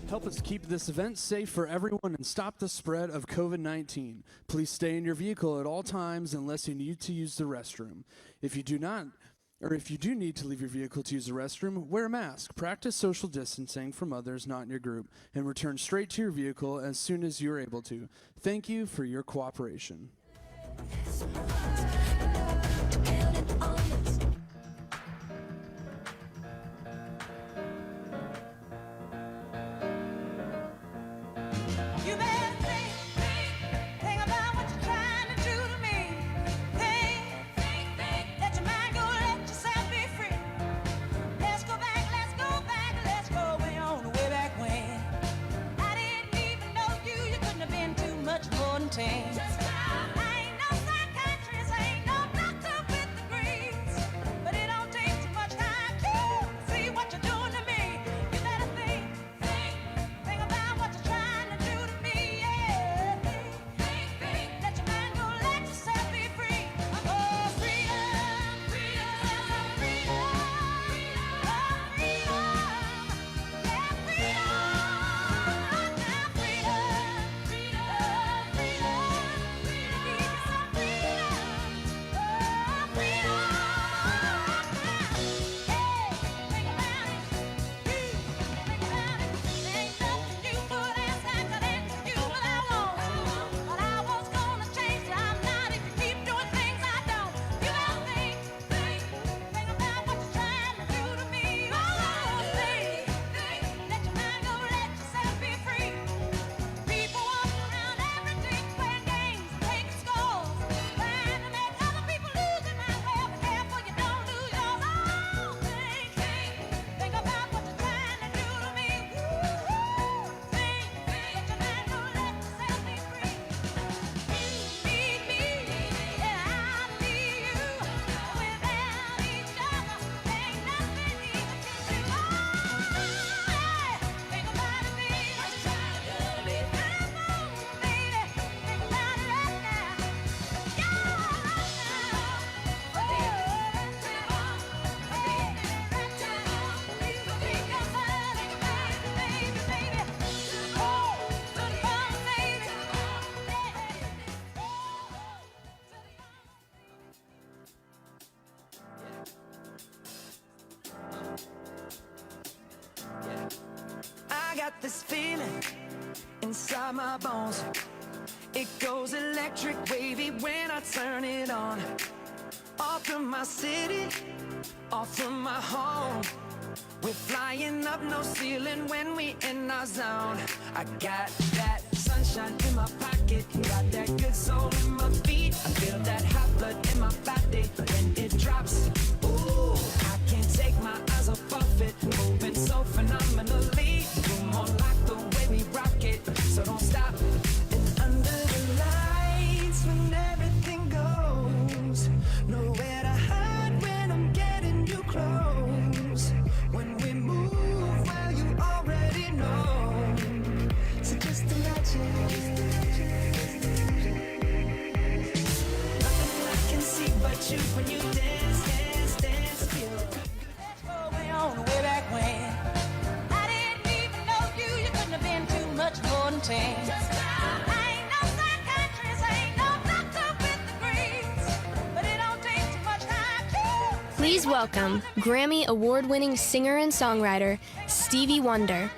Help us keep this event safe for everyone and stop the spread of COVID-19. Please stay in your vehicle at all times unless you need to use the restroom. If you do need to leave your vehicle to use the restroom, wear a mask, practice social distancing from others not in your group, and return straight to your vehicle as soon as you're able to. Thank you for your cooperation. I got this feeling inside my bones. It goes electric wavy when I turn it on. Off from my city, off from my home. We're flying up no ceiling when we in our zone. I got that sunshine in my pocket, got that good soul in my feet. I feel that hot blood in my body when it drops. Ooh, I can't take my eyes off it, moving so phenomenally. You're more like the way we rock it, so don't stop. And under the lights when everything goes, nowhere to hide when I'm getting you close. When we move, well, you already know. So just imagine. Nothing I can see but you when you dance, dance, dance. Feel that's what we on way back when. I didn't even know you. You couldn't have been too much more than 10. I ain't no psychiatrist, I ain't no doctor with degrees, but it don't take too much time to. Please welcome Grammy award-winning singer and songwriter Stevie Wonder.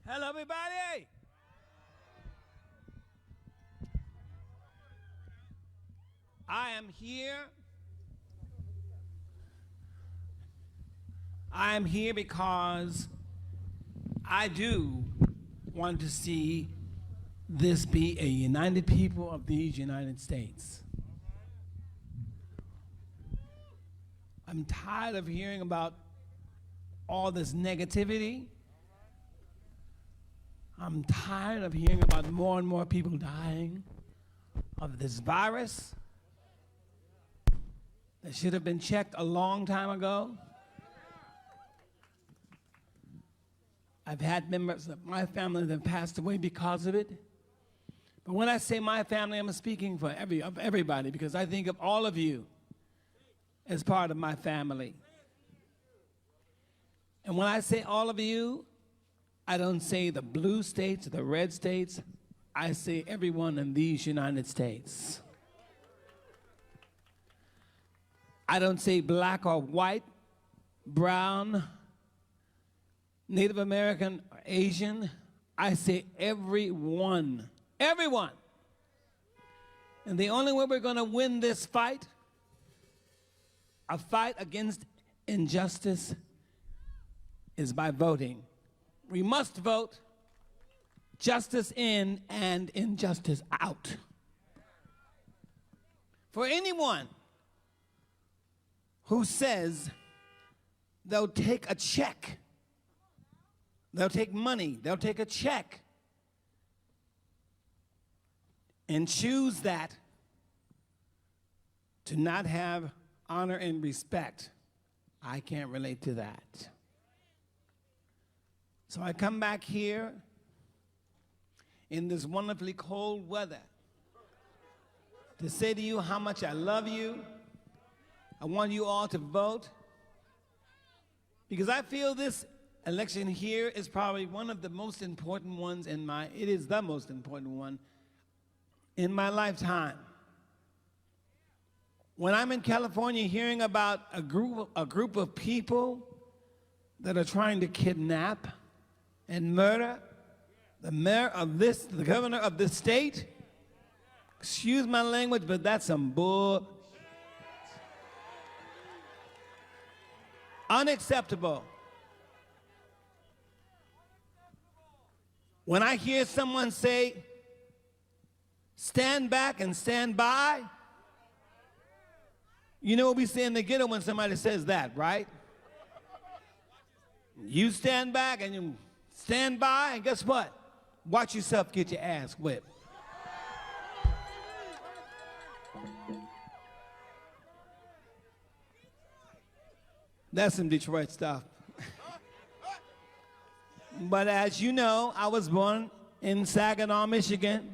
Hello, everybody. I am here. I am here because I do want to see this be a united people of these United States. I'm tired of hearing about all this negativity. I'm tired of hearing about more and more people dying of this virus that should have been checked a long time ago. I've had members of my family that have passed away because of it. But when I say my family, I'm speaking for everybody, because I think of all of you as part of my family. And when I say all of you, I don't say the blue states or the red states. I say everyone in these United States. I don't say black or white, brown, Native American, or Asian. I say everyone. Everyone. And the only way we're going to win this fight, a fight against injustice, is by voting. We must vote justice in and injustice out. For anyone who says they'll take a check, they'll take money, they'll take a check, and choose that to not have honor and respect, I can't relate to that. So I come back here in this wonderfully cold weather to say to you how much I love you. I want you all to vote, because I feel this election here is probably one of the most important ones it is the most important one in my lifetime. When I'm in California hearing about a group of people that are trying to kidnap and murder the mayor of the governor of this state, excuse my language, but that's some bull. Unacceptable. When I hear someone say, stand back and stand by, you know what we say in the ghetto when somebody says that, right? You stand back and you stand by, and guess what? Watch yourself get your ass whipped. That's some Detroit stuff. But as you know, I was born in Saginaw, Michigan.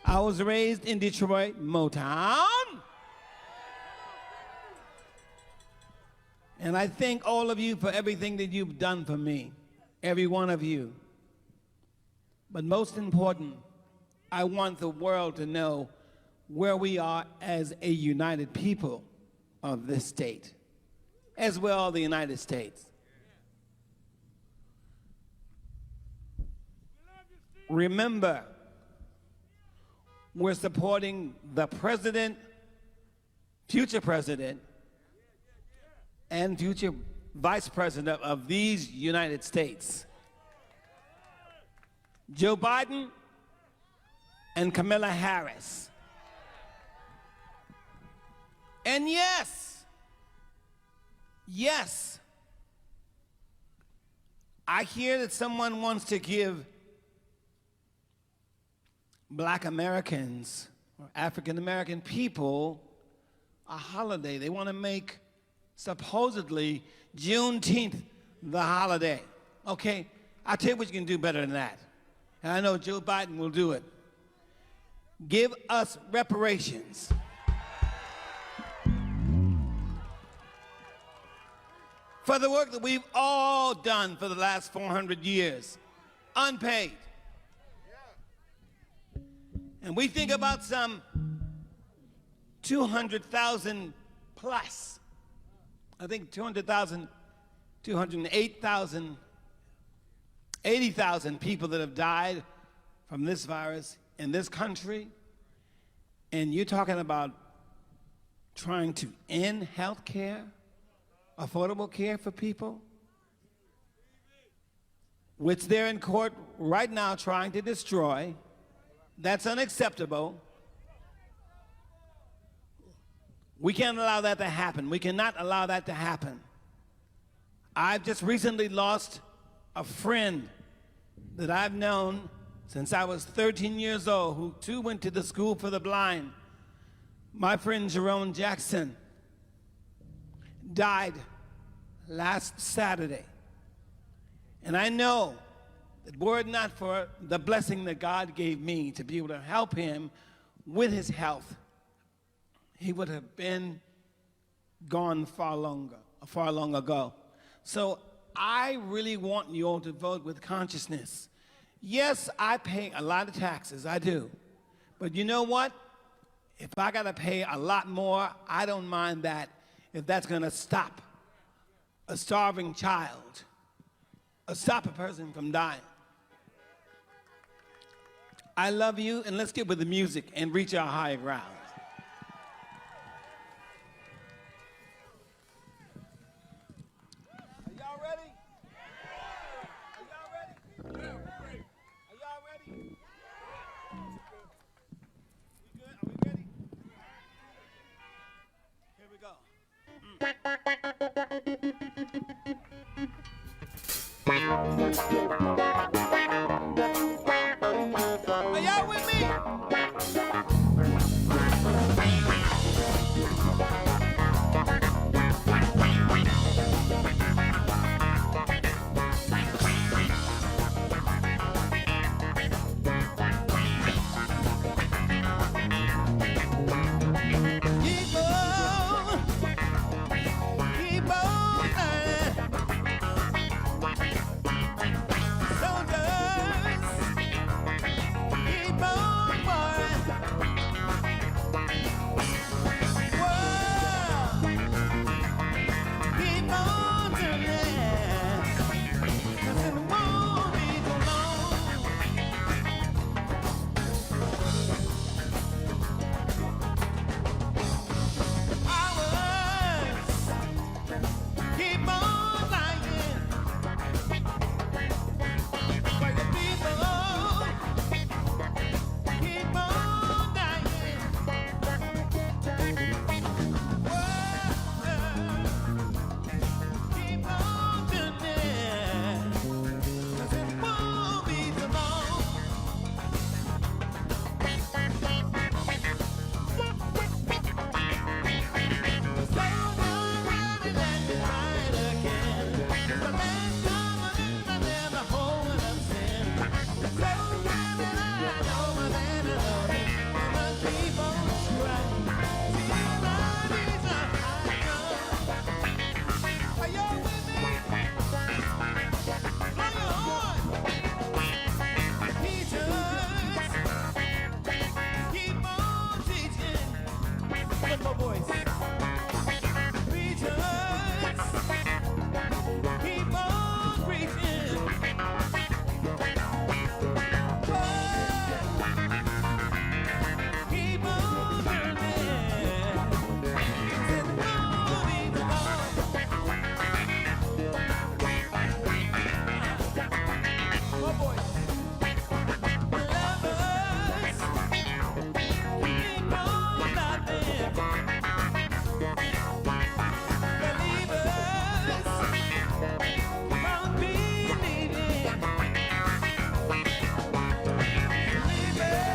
I was raised in Detroit, Motown. And I thank all of you for everything that you've done for me, every one of you. But most important, I want the world to know where we are as a united people of this state, as well the United States. Remember, we're supporting the president, future president, and future vice president of these United States, Joe Biden and Kamala Harris. And yes, I hear that someone wants to give Black Americans or African American people a holiday. They want to make supposedly Juneteenth the holiday. Okay, I'll tell you what you can do better than that. And I know Joe Biden will do it. Give us reparations. For the work that we've all done for the last 400 years, unpaid. And we think about some 200,000 plus. I think 200,000, 208,000, 80,000 people that have died from this virus in this country. And you're talking about trying to end health care, affordable care for people? which they're in court right now trying to destroy. That's unacceptable. We can't allow that to happen. We cannot allow that to happen. I've just recently lost a friend that I've known since I was 13 years old, who too went to the School for the Blind. My friend Jerome Jackson died last Saturday. And I know that were it not for the blessing that God gave me to be able to help him with his health, he would have been gone far long ago. So I really want you all to vote with consciousness. Yes, I pay a lot of taxes, I do. But you know what? If I gotta pay a lot more, I don't mind that if that's gonna stop a starving child, or stop a person from dying. I love you, and let's get with the music and reach our higher ground. Are y'all ready? Are y'all ready? Are y'all ready? We good? Are we ready? Here we go. Are y'all with me? Keep on learning. Soldiers, keep on marching. World, keep on turning. 'Cause it won't be too long. Hours keep on lying. For the people keep on dying. World, keep on turning. 'Cause it won't be too long. So now running and trying again. The last time I never hold up sin. So running I know that I love it. I must keep on trying. Till I reach a high ground. Are y'all with me? Blow your horn. Teachers, keep on teaching. One more voice. Preachers, keep on preaching. Word, keep on burning. 'Cause it won't be too long. One voice. Lovers, keep on loving. Believers, keep on believing. Believers,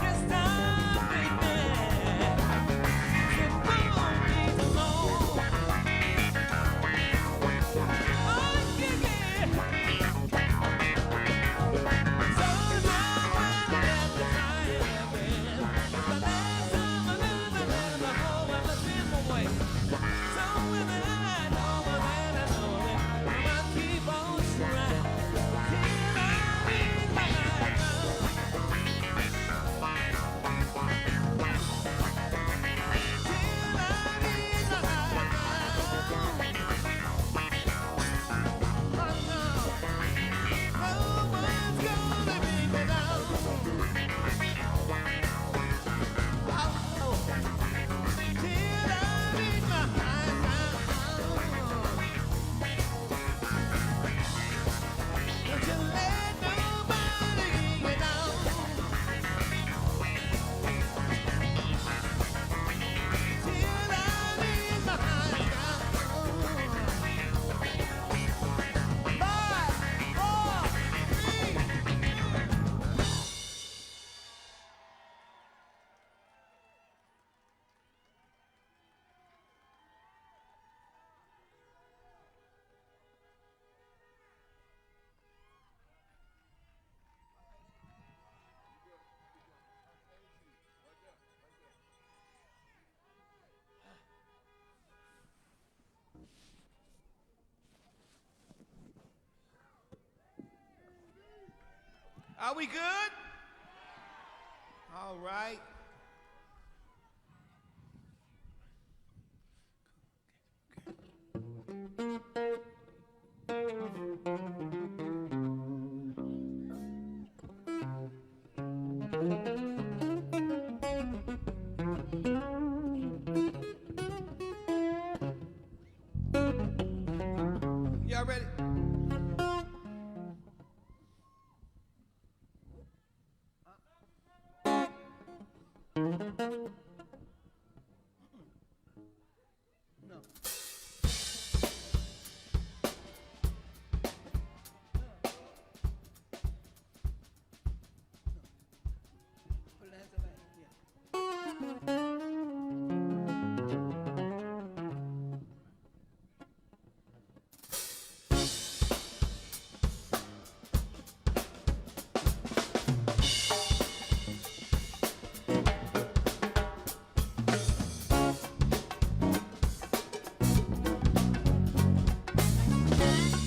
just stop dreaming. It won't be too long. Oh, yeah, yeah. So now when I have to try it again, the last time I never hold up a simple way. So when I know that I know it, I keep on trying till I reach my high ground. Till I reach my high ground. Oh no, no one's gonna bring me down. Oh, till I reach my high Are we good? All right. Y'all ready? No. Put the hands up like, yeah.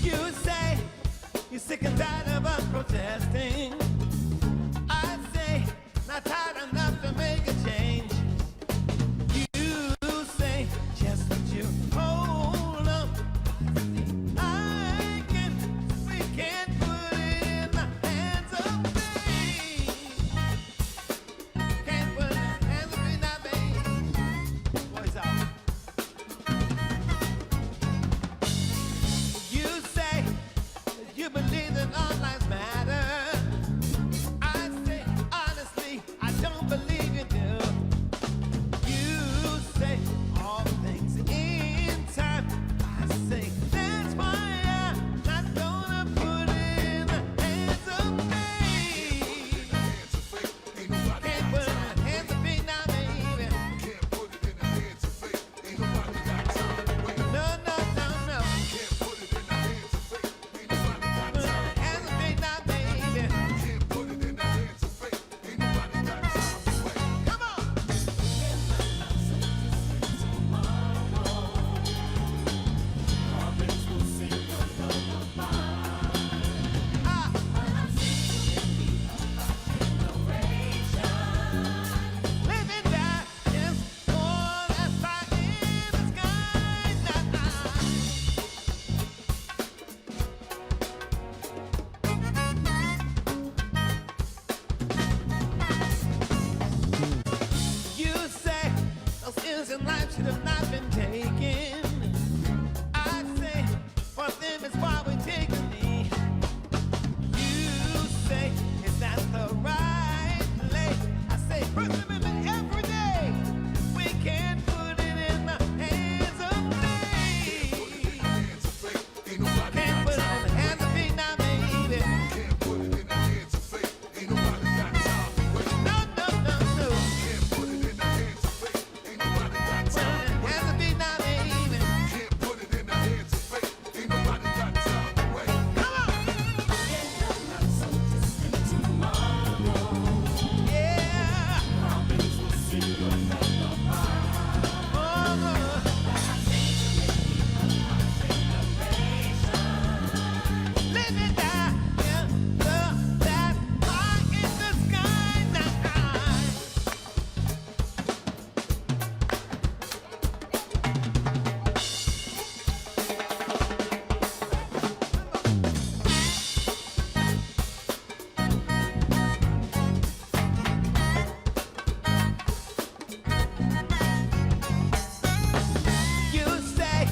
You say you're sick and tired of us protesting. I say not tired enough to make a change. You say just let you hold on. We can't put it in the hands of fate. Can't put it in the hands of fate, not babe. Boys out. You say that you believe that all lives matter. I say honestly, I don't believe you do. You say all things in time. I say that's why I'm not gonna put it in the hands of fate. Can't put it in the hands of fate now, baby. No, no, no, no. Hands of fate now, baby. Come on. Ah. Living that is more than fire in the sky now. You say those innocent lives should have not been taken. I say for them is why we're taking me. You say is that the right play? I say First Amendment every day. We can't put it in the hands of fate. Can't put it in the hands of fate now, baby. No, no, no, no. Put it in the hands of fate now, baby. Come on. Yeah. Living that in that fire in the sky now. You say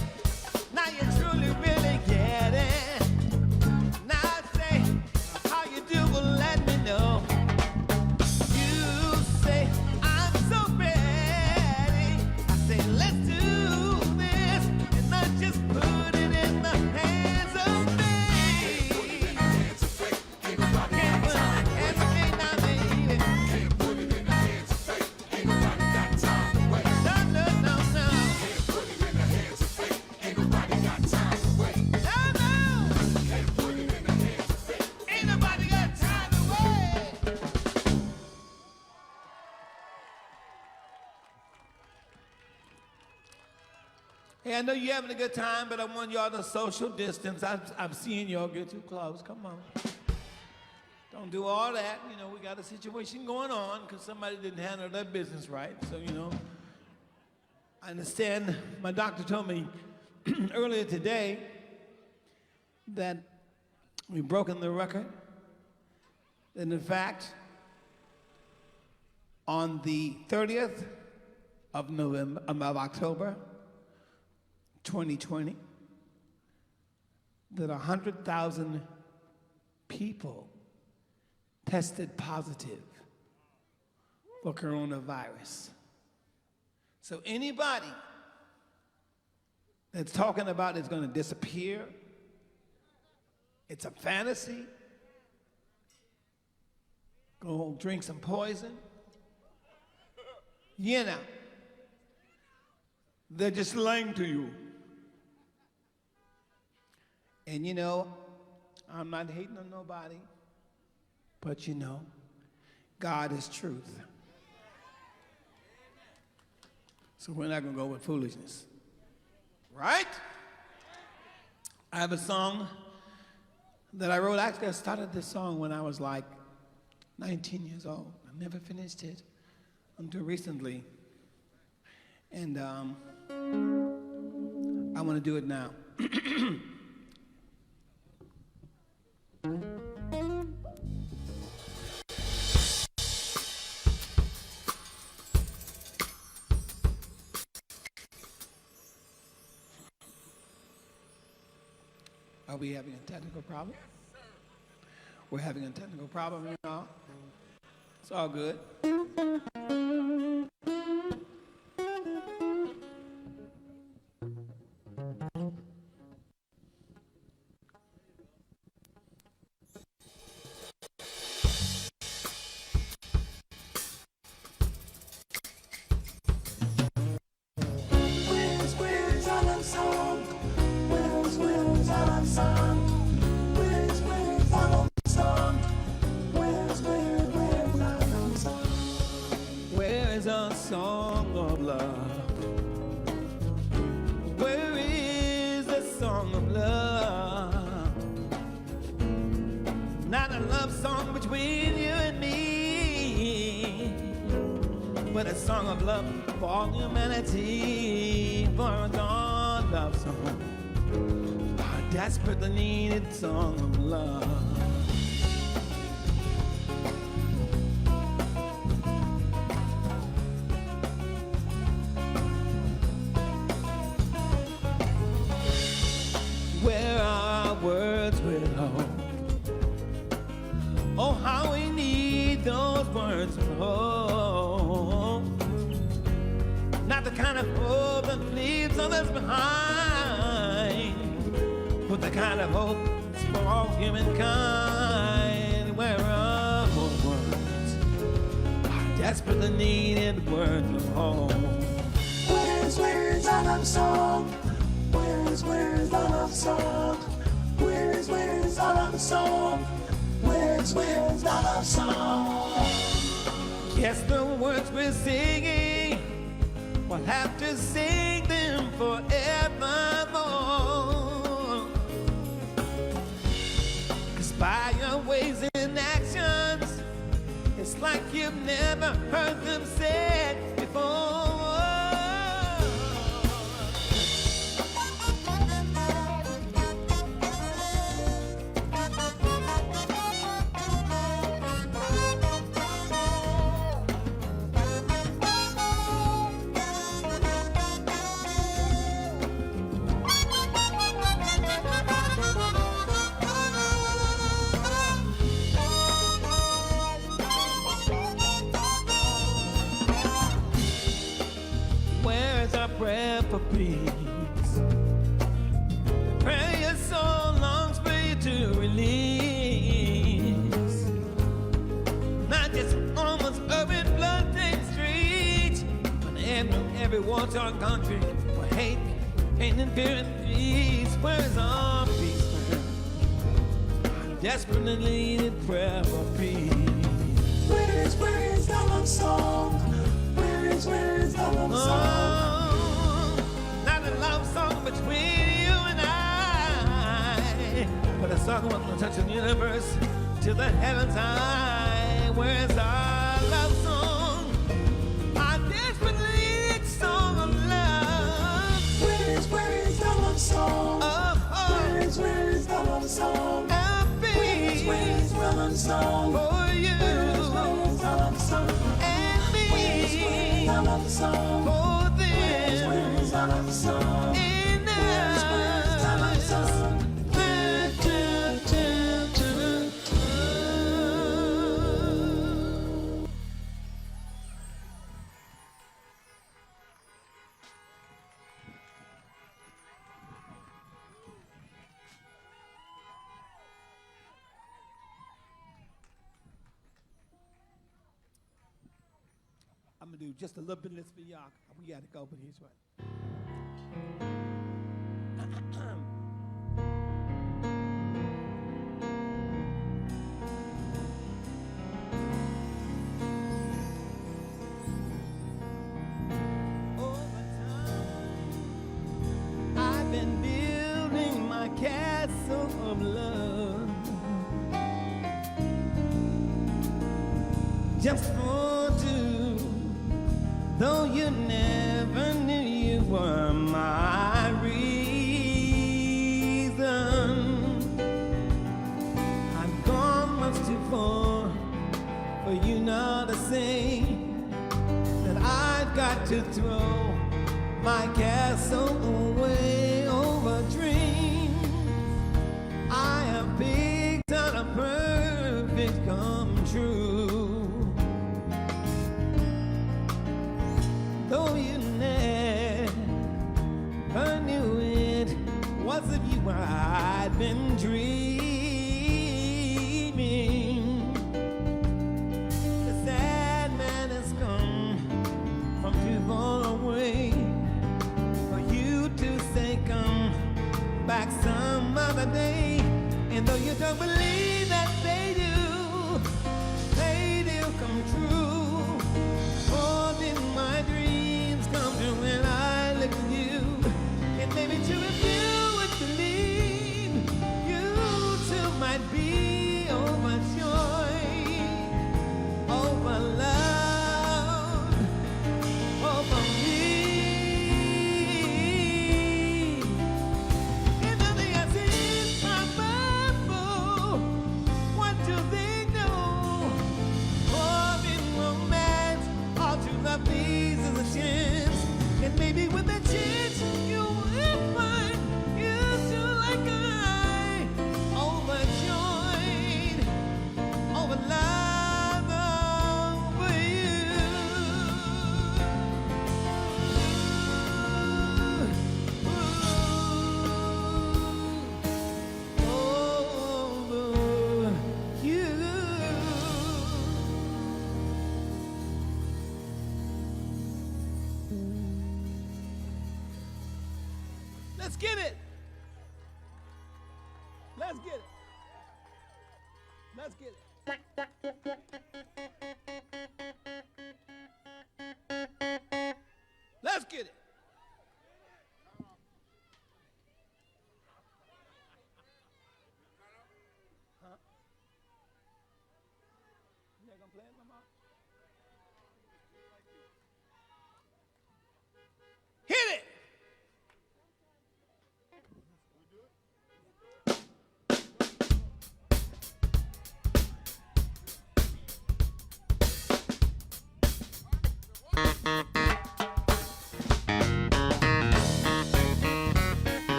now you truly really get it. Now I say how you do, well let me know. You say I'm so ready. I say let's do this and not just put it in the hands of fate. Can't put it in the hands of fate now, baby. No, no, no, no. No, no. Ain't nobody got time to wait. Hey, I know you're having a good time, but I want y'all to social distance. I'm seeing y'all get too close. Come on. Don't do all that. You know, we got a situation going on because somebody didn't handle their business right. So, you know, I understand my doctor told me earlier today that we've broken the record. And in fact, on the 30th of October, 2020, that 100,000 people tested positive for coronavirus. So anybody that's talking about it's going to disappear, it's a fantasy, go drink some poison, you know, they're just lying to you. And you know, I'm not hating on nobody, but you know, God is truth. So we're not gonna go with foolishness, right? I have a song that I wrote. Actually, I started this song when I was like 19 years old. I never finished it until recently. And I want to do it now. Are we having a technical problem? Yes, sir. We're having a technical problem, you know. It's all good. Desperately needed song of love. Where our words will hold. Oh, how we need those words to hold. Not the kind of hope that leaves others behind, but the kind of hope that's for all humankind. Where our words are desperately needed words of home. Where's our love song? Where's our love song? Where's our love song? Where's our love song? Yes, the words we're singing, we'll have to sing them forevermore. By your ways and actions, it's like you've never heard them said before. Prayer for peace, the prayer your soul longs for you to release. Not just almost urban blood-stained streets, but every war-torn country where hate, pain, and fear and peace. Where's our peace? Desperately needed prayer for peace. Where's the love song? Where's the love song? Love song between you and I, but a song that will touch the universe, to the heavens high. Where's our love song? Our desperately needed song of love. Where is the love song? Where is the love song? Where is the love song? For you Where is the love song? and me. Where is the love song? For them Where is the love song? and Where is the love us. song? I'm gonna do just a little bit of this for y'all. We gotta go, but here's what. Over time, I've been building my castle of love just for two. Though you never knew you were my reason, I've gone much too far for you now to say that I've got to throw my castle away over dreams I have picked out a perfect come true. Though you never knew it was of you I'd been dreaming. The sad man has come from too far away for you to say come back some other day. And though you don't believe that they do come true. Oh, did my dreams come true when I look at you? And maybe too, if you would believe, you too might be overjoyed, over love, over me. And nothing else is impossible. What do they know? For in romance, all true love needs is a chance. And maybe with that chance, you will find you too like I, overjoyed, over love, over you. Over you. Let's get it. Let's get it. Let's get it. Let's get it. Huh? You ain't gonna play it no more? Hit it.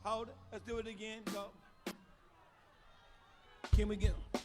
Hold it. Let's do it again. Go. Can we get them?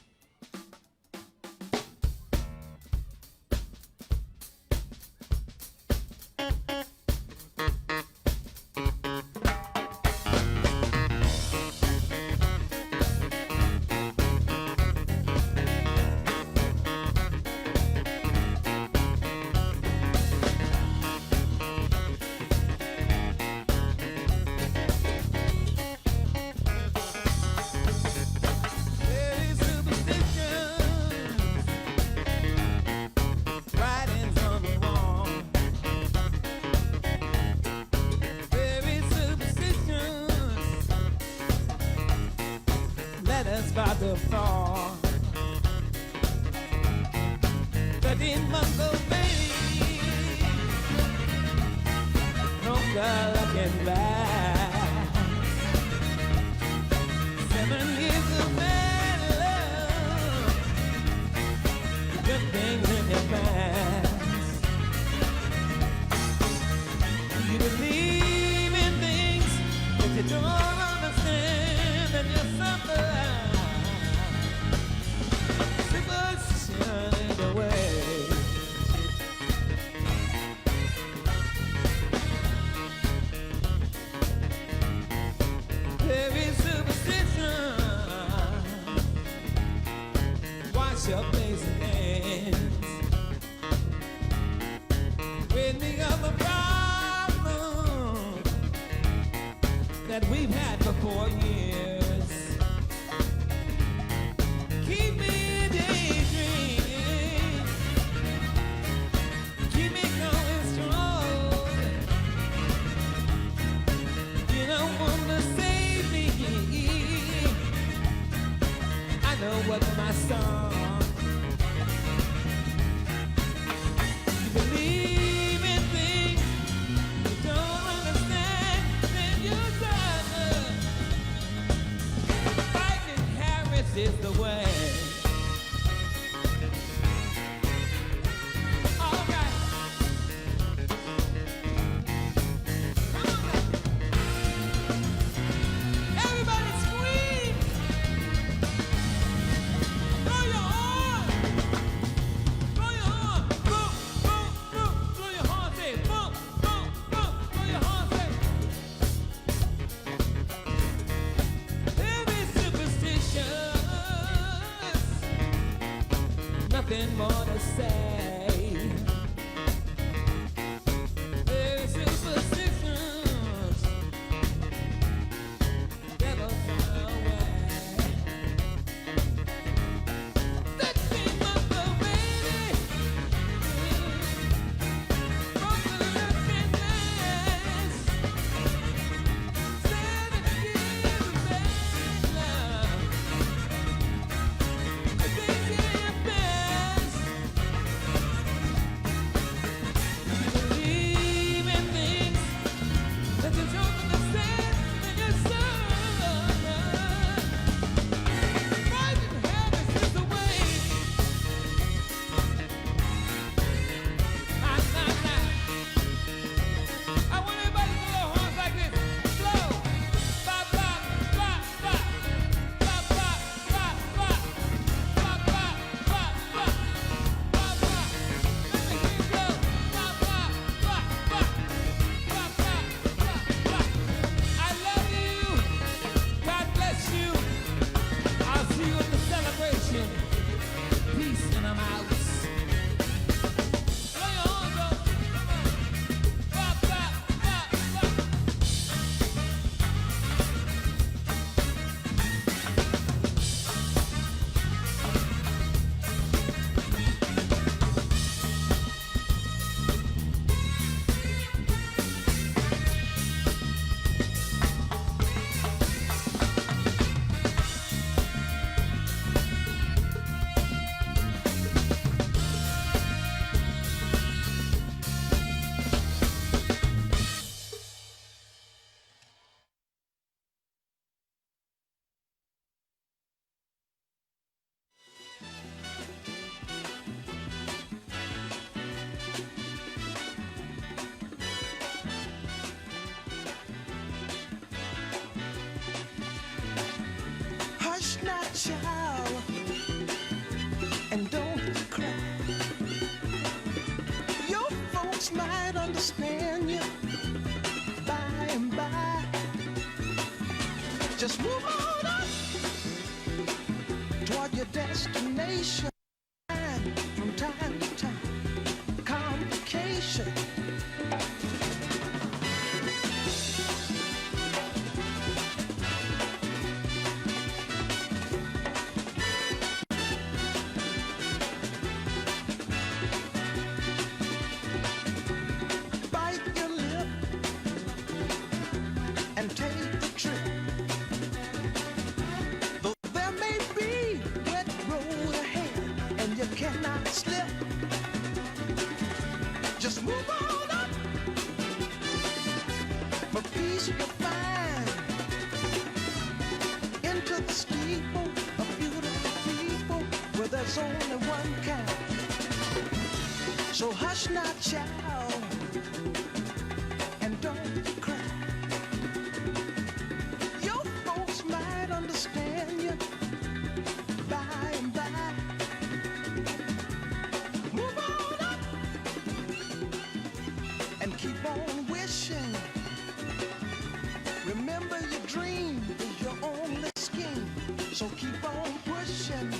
about to fall. 13-month-old baby, no girl looking back. 7 years of bad love, good things in your past. You believe in things that you don't understand, and you suffer. Superstition in the way. Very superstition. Wash your face and hands. Rid me of the problem that we've had for 4 years. Keep me daydreaming. Keep me going strong. You don't want to save me. I know what my song. You believe in things you don't understand, then you suffer. Fighting Harris is the way. All right. Come on back. Everybody scream. Throw your arms. Throw your arms. Boom, boom, boom. Throw your arms in. Boom, boom, boom. Throw your arms in. Very superstitious. Nothing more to say. Very superstitious. Never far away. 13-month-old baby. Broken looking glass. 7 years of bad love. Good things in your past. Believe in things that you don't understand, and you're fighting habits is the way. I want everybody to throw their horns like this. Slow. Bop, bop, bop, bop. Bop, bop, bop, bop. Bop, bop, bop, bop. Bop, bop. Let me hear you go. Bop, bop, bop, bop. Bop, bop, bop, bop. I love you. God bless you. I'll see you in the celebration. Peace, and I'm out. Throw your arms up. Bop, bop, bop, bop. Hush now, child, and don't cry. Your folks might understand you by and by. Just move on up toward your destination. From time to time, complication. Bite your lip and take the trip. Though there may For peace you find into the steeple of beautiful people where there's only one kind. So hush not, child, and don't cry. Your folks might understand you by and by. Move on up and keep on wishing. Remember your dream is your only scheme, so keep on pushing.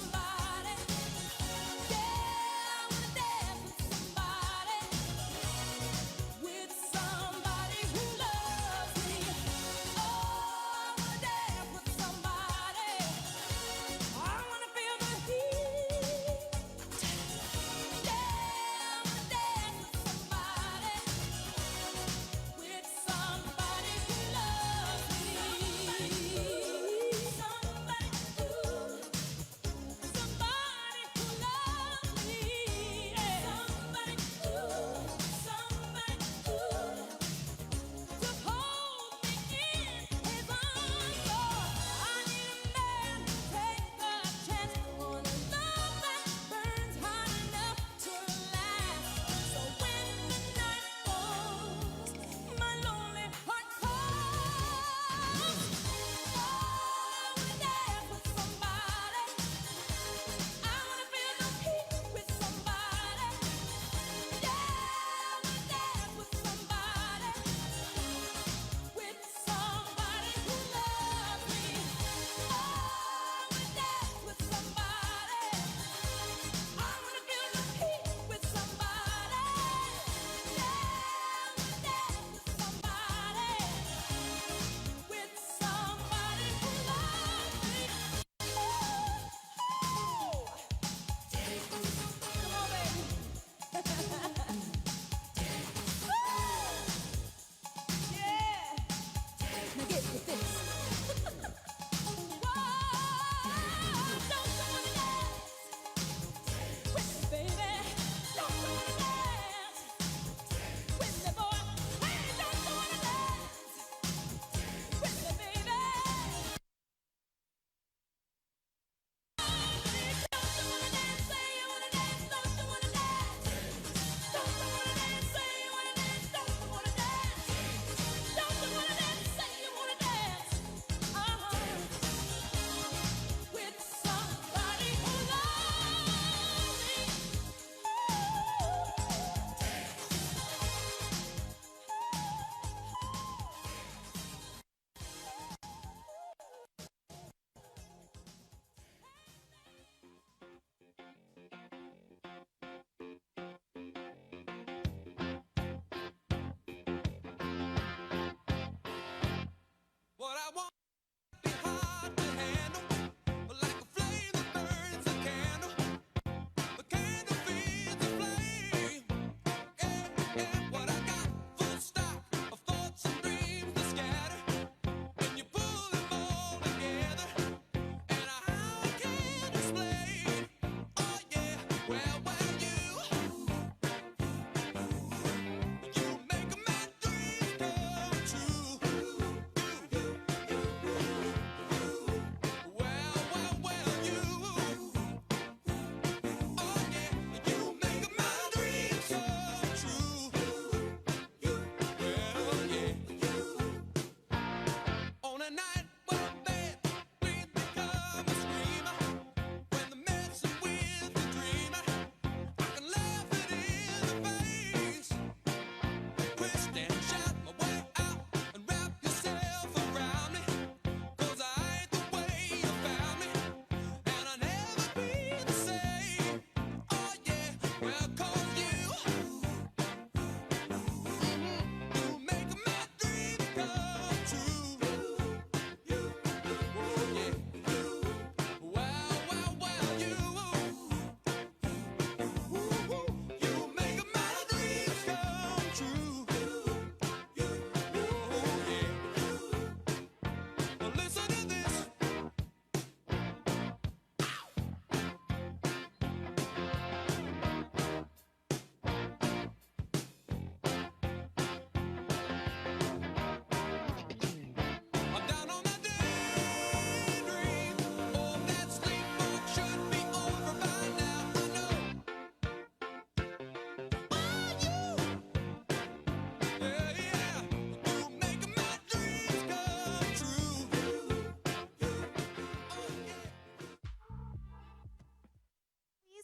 somebody. Yeah, I wanna dance with somebody who loves me. Oh, I wanna dance with somebody. I wanna feel the heat. Yeah, I wanna dance with somebody. With somebody who loves me. Somebody who loves me. Somebody to hold me in his arms. Oh, I need a man to take a chance on a love that burns hot enough to last. So when the night falls, my lonely heart calls. Oh, I wanna dance with somebody. I wanna feel the heat with somebody. Yeah, I wanna dance with somebody. With somebody who loves me. Oh, I wanna dance with somebody. I wanna feel the heat with somebody. Yeah, I wanna dance with somebody. With somebody who loves me. Come on, baby. Yeah. Now get with this. Whoa, don't you wanna dance with me, baby? Don't you wanna dance with me, boy? Hey, don't you wanna dance with me, baby? Don't you wanna dance? Say you wanna dance. Don't you wanna dance? Don't you wanna dance? Say you wanna dance. Don't you wanna dance? Don't you wanna dance? Say you wanna dance. With somebody who loves me. What I want be hard to handle, like a flame that burns a candle. The candle feeds the flame. Yeah, what I got, full stock of thoughts and dreams to scatter. When you pull them all together, and how I can explain. Oh yeah, well, you make my dreams come true.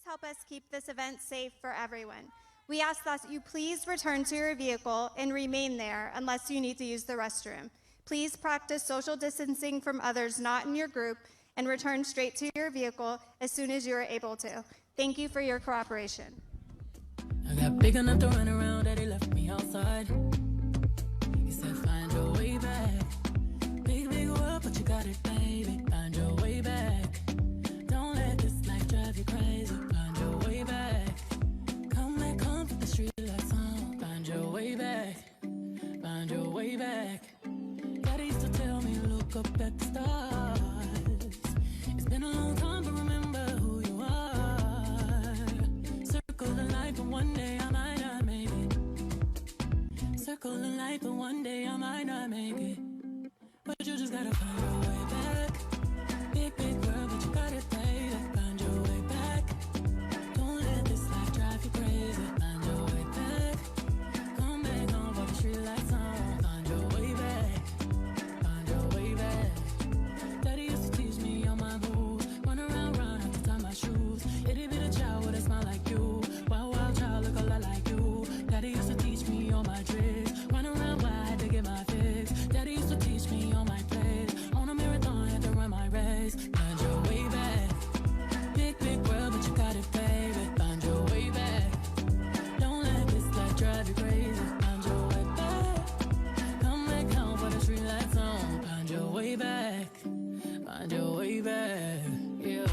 help us keep this event safe for everyone. We ask that you please return to your vehicle and remain there unless you need to use the restroom. Please practice social distancing from others not in your group and return straight to your vehicle as soon as you are able to. Thank you for your cooperation. I got big enough to run around, Daddy left me outside. He said, find your way back. Big, big world, but you got it, baby. Find your way back. Don't let this life drive you crazy. Find your way back. Come back home, put the street lights on. Find your way back. Find your way back. Daddy used to tell me, look up at the stars. It's been a long time, but remember who you are. Circle the light, but one day I might not make it. Circle the light, but one day I might not make it. But you just gotta find your way back. Big, big world, but you got it, baby. Find your way back. Don't let this life drive you crazy. Find your way back. Come back home for the street lights on. Find your way back. Find your way back. Daddy used to teach me all my moves. Run around, run, have to tie my shoes. Itty bitty child with a smile like you. Wild, wild child, look a lot like you. Daddy used to teach me all my tricks. Run around wide to get my fix. Daddy used to teach me all my plays. On a marathon, had to run my race. Find your way back. Big, big world, but you got it, baby. Find your way back. Don't let this life drive you crazy. Find your way back. Come back home for the street lights on. Find your way back. Find your way back. Yeah.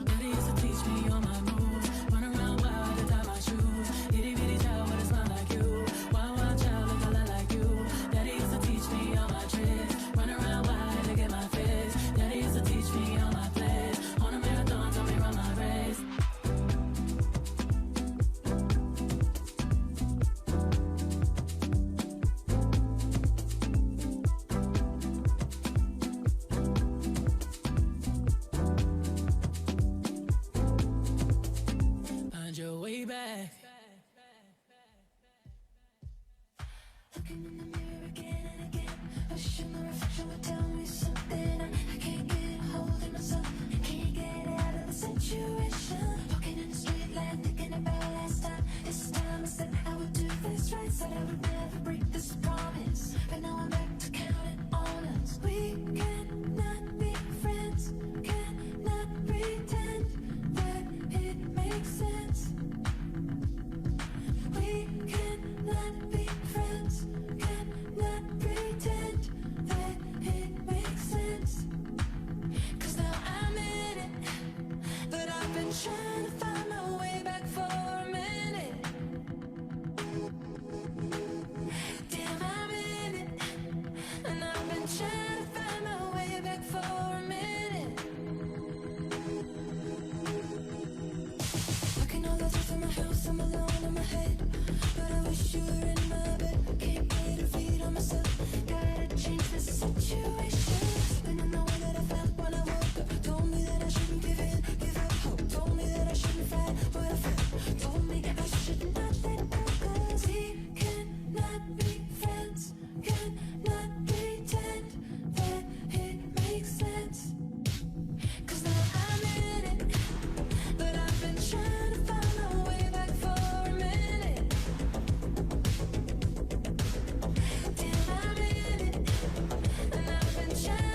Daddy used to teach me all my moves. Run around wild to tie my shoes. Itty bitty child with a smile like you. Wild, wild child, look a lot like you. Daddy used to teach me all my tricks. Run around wild to get my fix. Daddy used to teach me all my plays. On a marathon, tell me run my race. Find your way back. Looking in the mirror again and again, wishing my reflection would tell me something. I can't get a hold of myself, can't get out of the situation. Walking in the street light, thinking about last time. This time I said I would do this right, said I would never break this promise. But now I'm back to counting on us. We cannot be friends, cannot pretend that it makes sense. We cannot be friends, cannot pretend that it makes sense. 'Cause now I'm in it, but I've been trying to find my way back for a minute. Damn, I'm in it, and I've been trying to find my way back for a minute. I can all the thoughts in my house, I'm alone in my head. But I wish you were in my bed. Can't get a read on myself. Gotta change the situation. Something in the way that I felt when I woke up told me that I shouldn't give in, give up hope. Told me that I shouldn't fight what I felt. Told me I should not let go. 'Cause we cannot be friends, cannot pretend that it makes sense. 'Cause now I'm in it, but I've been trying to find my way back for a minute. Damn, I'm in it, and I've been trying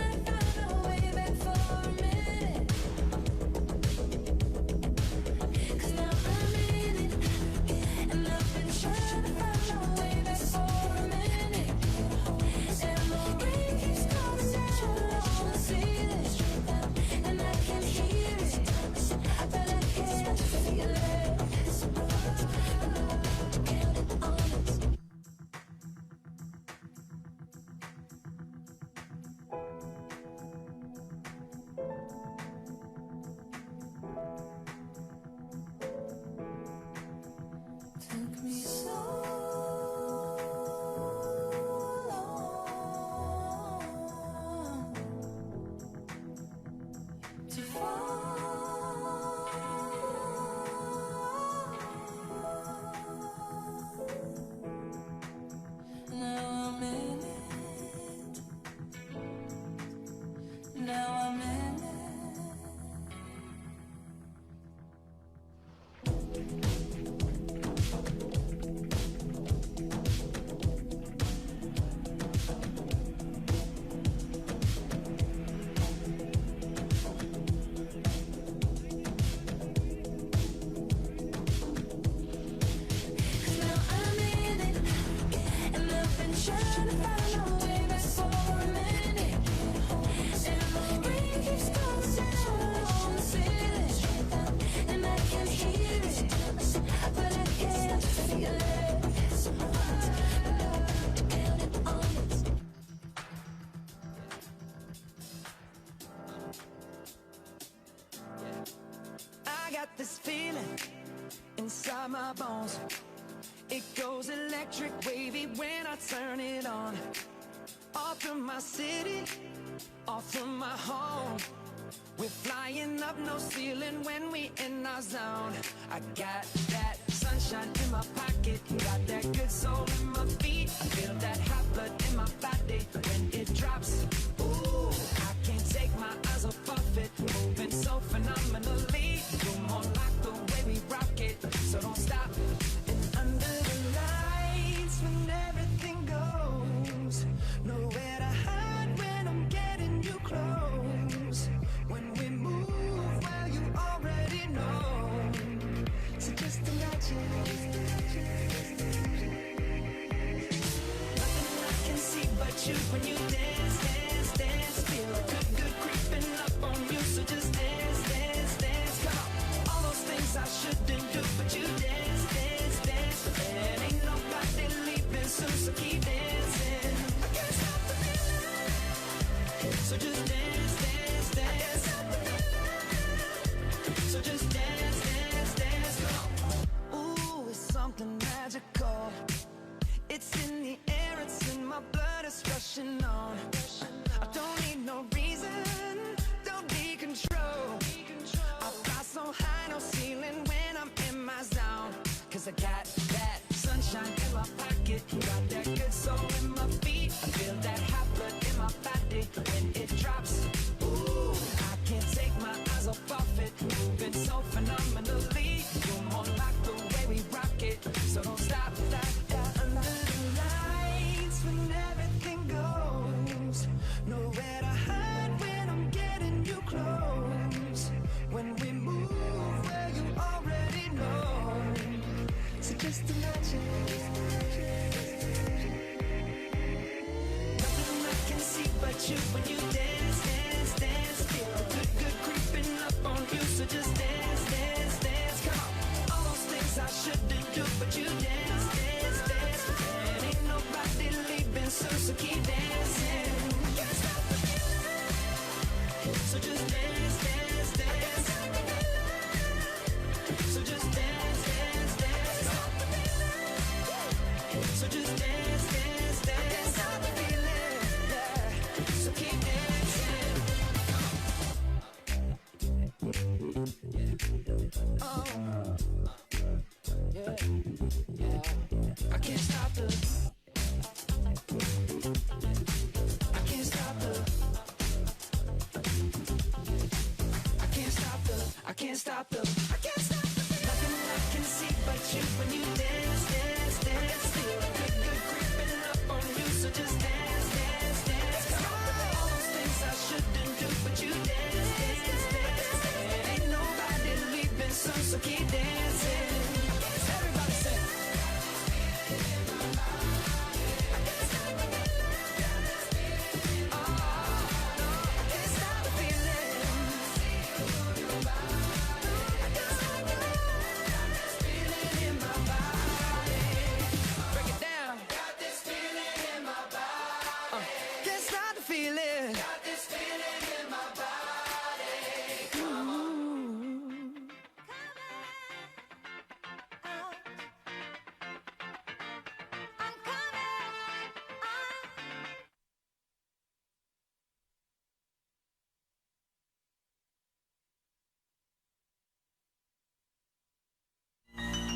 I got this feeling inside my bones. It goes electric wavy when I turn it on. Off from my city, off from my home. We're flying up, no ceiling when we in our zone. I got that sunshine in my pocket, got that good soul in my feet. I feel that hot blood in my body when it drops. Ooh, I can't take my eyes off of it, moving so phenomenally. You're more like the way we rock it, so don't stop. And under the lights when everything goes, nowhere to hide when I'm getting you close. When we move, well, you already know. So just imagine. Nothing I can see but you when you dance, dance, dance. Feel good, good creeping up on you. So just dance, dance, dance. Come on. All those things I shouldn't do, but you dance, dance, dance. And ain't nobody leaving soon, so keep dancing. I can't stop the feeling. So just dance, dance, dance. So just dance, dance, dance. Ooh, it's something magical. It's in the air, it's in my blood, it's rushing on. I don't need no reason, don't be control. I fly so high, no ceiling when I'm in my zone. Cause I got that sunshine in my pocket, got that good soul in my feet. I feel that hot blood in my body when it drops. Ooh, I can't take my eyes off of it, moving so phenomenally. You're more like the way we rock it, so don't stop, stop, stop. Under the lights when everything goes, nowhere to hide when I'm getting you close. When we move, well, you already know. So just imagine. Nothing I can see but you when you dance, dance, dance. Feel good, good creeping up on you. So just dance, dance, dance. Come on. All those things I shouldn't do, but you dance, dance, dance. And ain't nobody leaving soon, so keep dancing. Can't stop the feeling. So just dance, dance, dance. So just dance, dance, dance. So just dance, dance, dance. Can't stop the feeling, yeah. So keep dancing. Oh, yeah, yeah. I can't stop the. I can't stop the. I can't stop the. I can't stop the. I can't stop the. Nothing I can see but you when you dance, dance, dance. Feel good, good creeping up on you. So just dance, dance, dance. Come on. All those things I shouldn't do, but you dance, dance, dance. And ain't nobody leaving soon, so keep dancing. Everybody sing.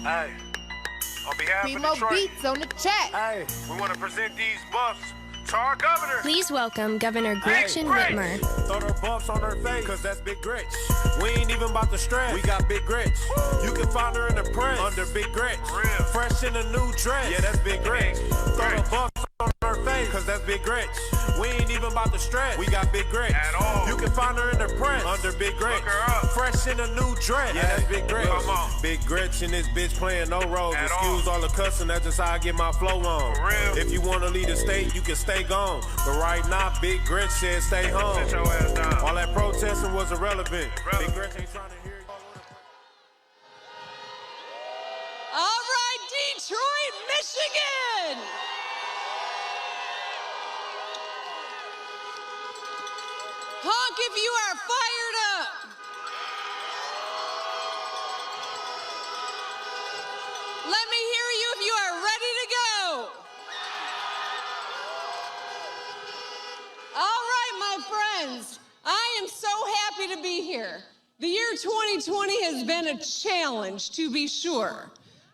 Hey, on behalf Primo of Detroit, Beats on the chat. hey, we want to present these buffs to our governor. Please welcome Governor Gretchen Whitmer. Throw their bumps on her face, cause that's Big Gretch. We ain't even about to stress, we got Big Gretch. You can find her in the press, under Big Gretch. Fresh in a new dress, yeah, that's Big Gretch. Throw the bumps on her face, cause that's Big Gretch. We ain't even about to stress, we got Big Gretch. At all. You can find her in the press, under Big Gretch. Look her up. Fresh in a new dress, yeah, that's Big Gretch. Come on. Big Gretch and this bitch playing no roles. At Excuse all the cussing, that's just how I get my flow on. For real. If you wanna leave the state, you can stay gone. But right now, Big Gretch said stay home. Sit your ass down. All that protesting was irrelevant. Big Gretch ain't trying to hear you. All right, Detroit, Michigan. Honk if you are fired up. 2020 has been a challenge, to be sure.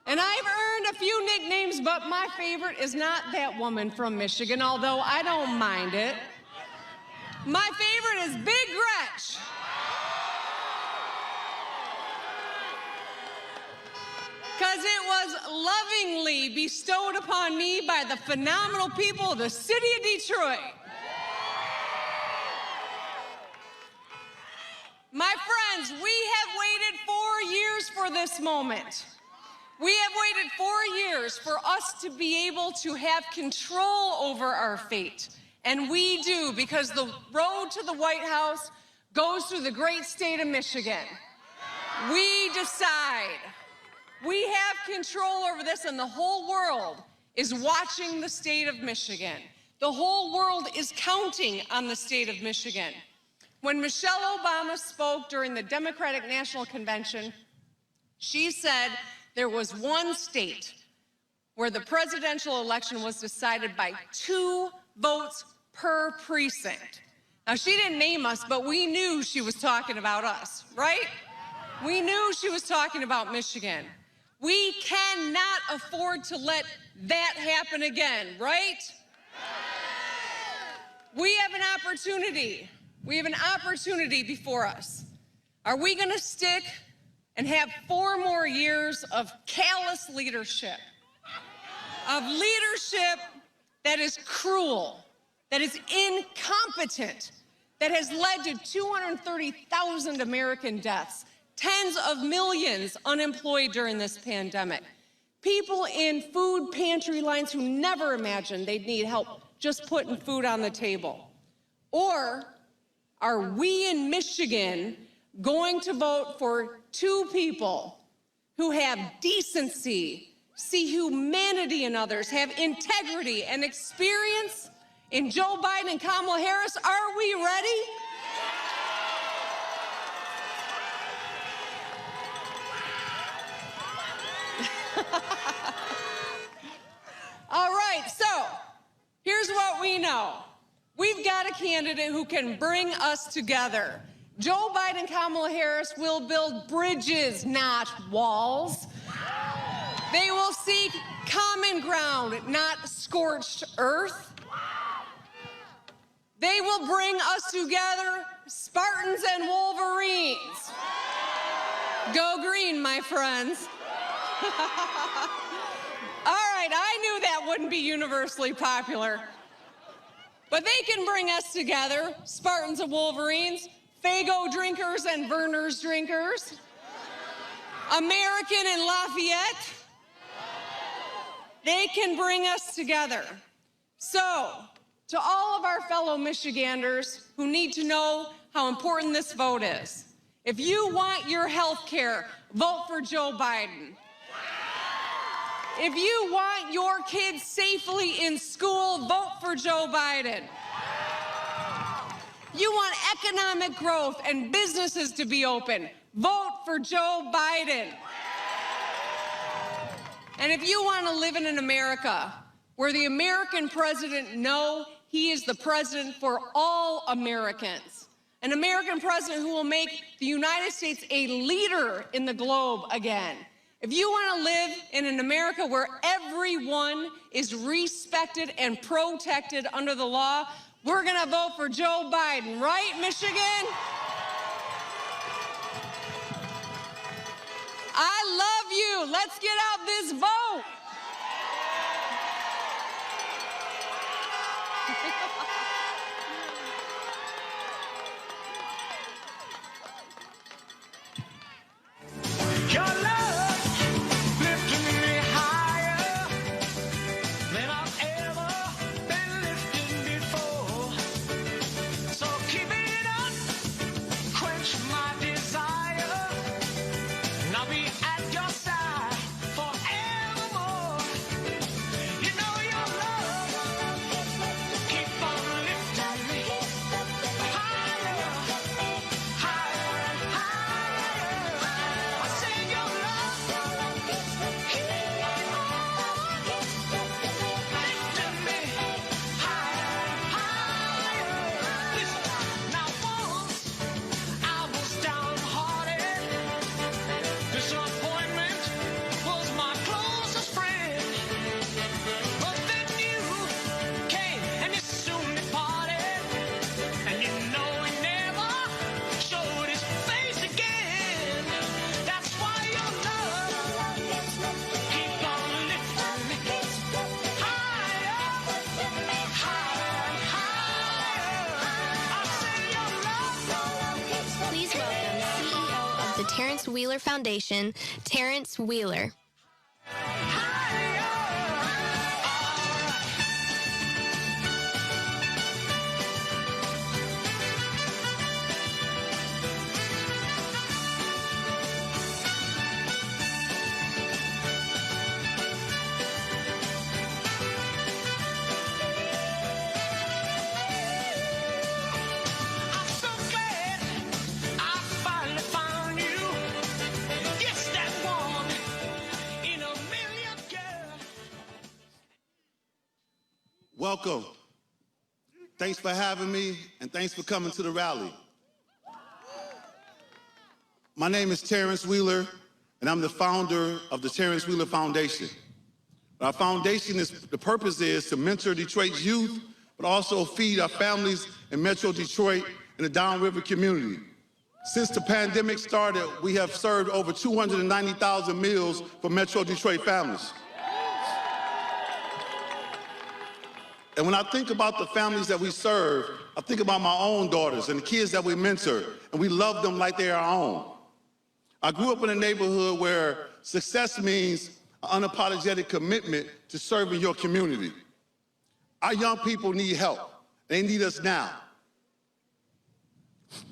And I've earned a few nicknames, but my favorite is not that woman from Michigan, although I don't mind it. My favorite is Big Gretch. Because it was lovingly bestowed upon me by the phenomenal people of the city of Detroit. My friends, we have waited 4 years for this moment. We have waited 4 years for us to be able to have control over our fate. And we do, because the road to the White House goes through the great state of Michigan. We decide. We have control over this, and the whole world is watching the state of Michigan. The whole world is counting on the state of Michigan. When Michelle Obama spoke during the Democratic National Convention, she said there was one state where the presidential election was decided by 2 votes per precinct. Now, she didn't name us, but we knew she was talking about us, right? We knew she was talking about Michigan. We cannot afford to let that happen again, right? We have an opportunity. We have an opportunity before us. Are we going to stick and have 4 more years of callous leadership? Of leadership that is cruel, that is incompetent, that has led to 230,000 American deaths, tens of millions unemployed during this pandemic, people in food pantry lines who never imagined they'd need help just putting food on the table? Or are we in Michigan going to vote for 2 people who have decency, see humanity in others, have integrity and experience in Joe Biden and Kamala Harris? Are we ready? All right, so here's what we know. We've got a candidate who can bring us together. Joe Biden and Kamala Harris will build bridges, not walls. They will seek common ground, not scorched earth. They will bring us together, Spartans and Wolverines. Go green, my friends. All right, I knew that wouldn't be universally popular. But they can bring us together, Spartans and Wolverines, Faygo drinkers and Verner's drinkers, American and Lafayette. They can bring us together. So, to all of our fellow Michiganders who need to know how important this vote is, if you want your health care, vote for Joe Biden. If you want your kids safely in school, vote for Joe Biden. You want economic growth and businesses to be open, vote for Joe Biden. And if you want to live in an America where the American president knows he is the president for all Americans, an American president who will make the United States a leader in the globe again, if you want to live in an America where everyone is respected and protected under the law, we're going to vote for Joe Biden, right, Michigan? I love you. Let's get out this vote. Your love lifting me higher than I've ever been lifted before. So keep it up, quench my desire, and I'll be at your side forevermore. Disappointment was my closest friend. But then you came and you soon departed. And you know he never showed his face again. That's why your love keep on lifting me higher, higher, higher. I say your love. Please welcome CEO of the Terrence Wheeler Foundation, Terrence Wheeler. I'm so glad I finally found you. Yes, that one in a million girls. Welcome. Thanks for having me, and thanks for coming to the rally. My name is Terrence Wheeler, and I'm the founder of the Terrence Wheeler Foundation. Our foundation the purpose is to mentor Detroit's youth, but also feed our families in Metro Detroit and the Downriver community. Since the pandemic started, we have served over 290,000 meals for Metro Detroit families. And when I think about the families that we serve, I think about my own daughters and the kids that we mentor, and we love them like they're our own. I grew up in a neighborhood where success means an unapologetic commitment to serving your community. Our young people need help. They need us now.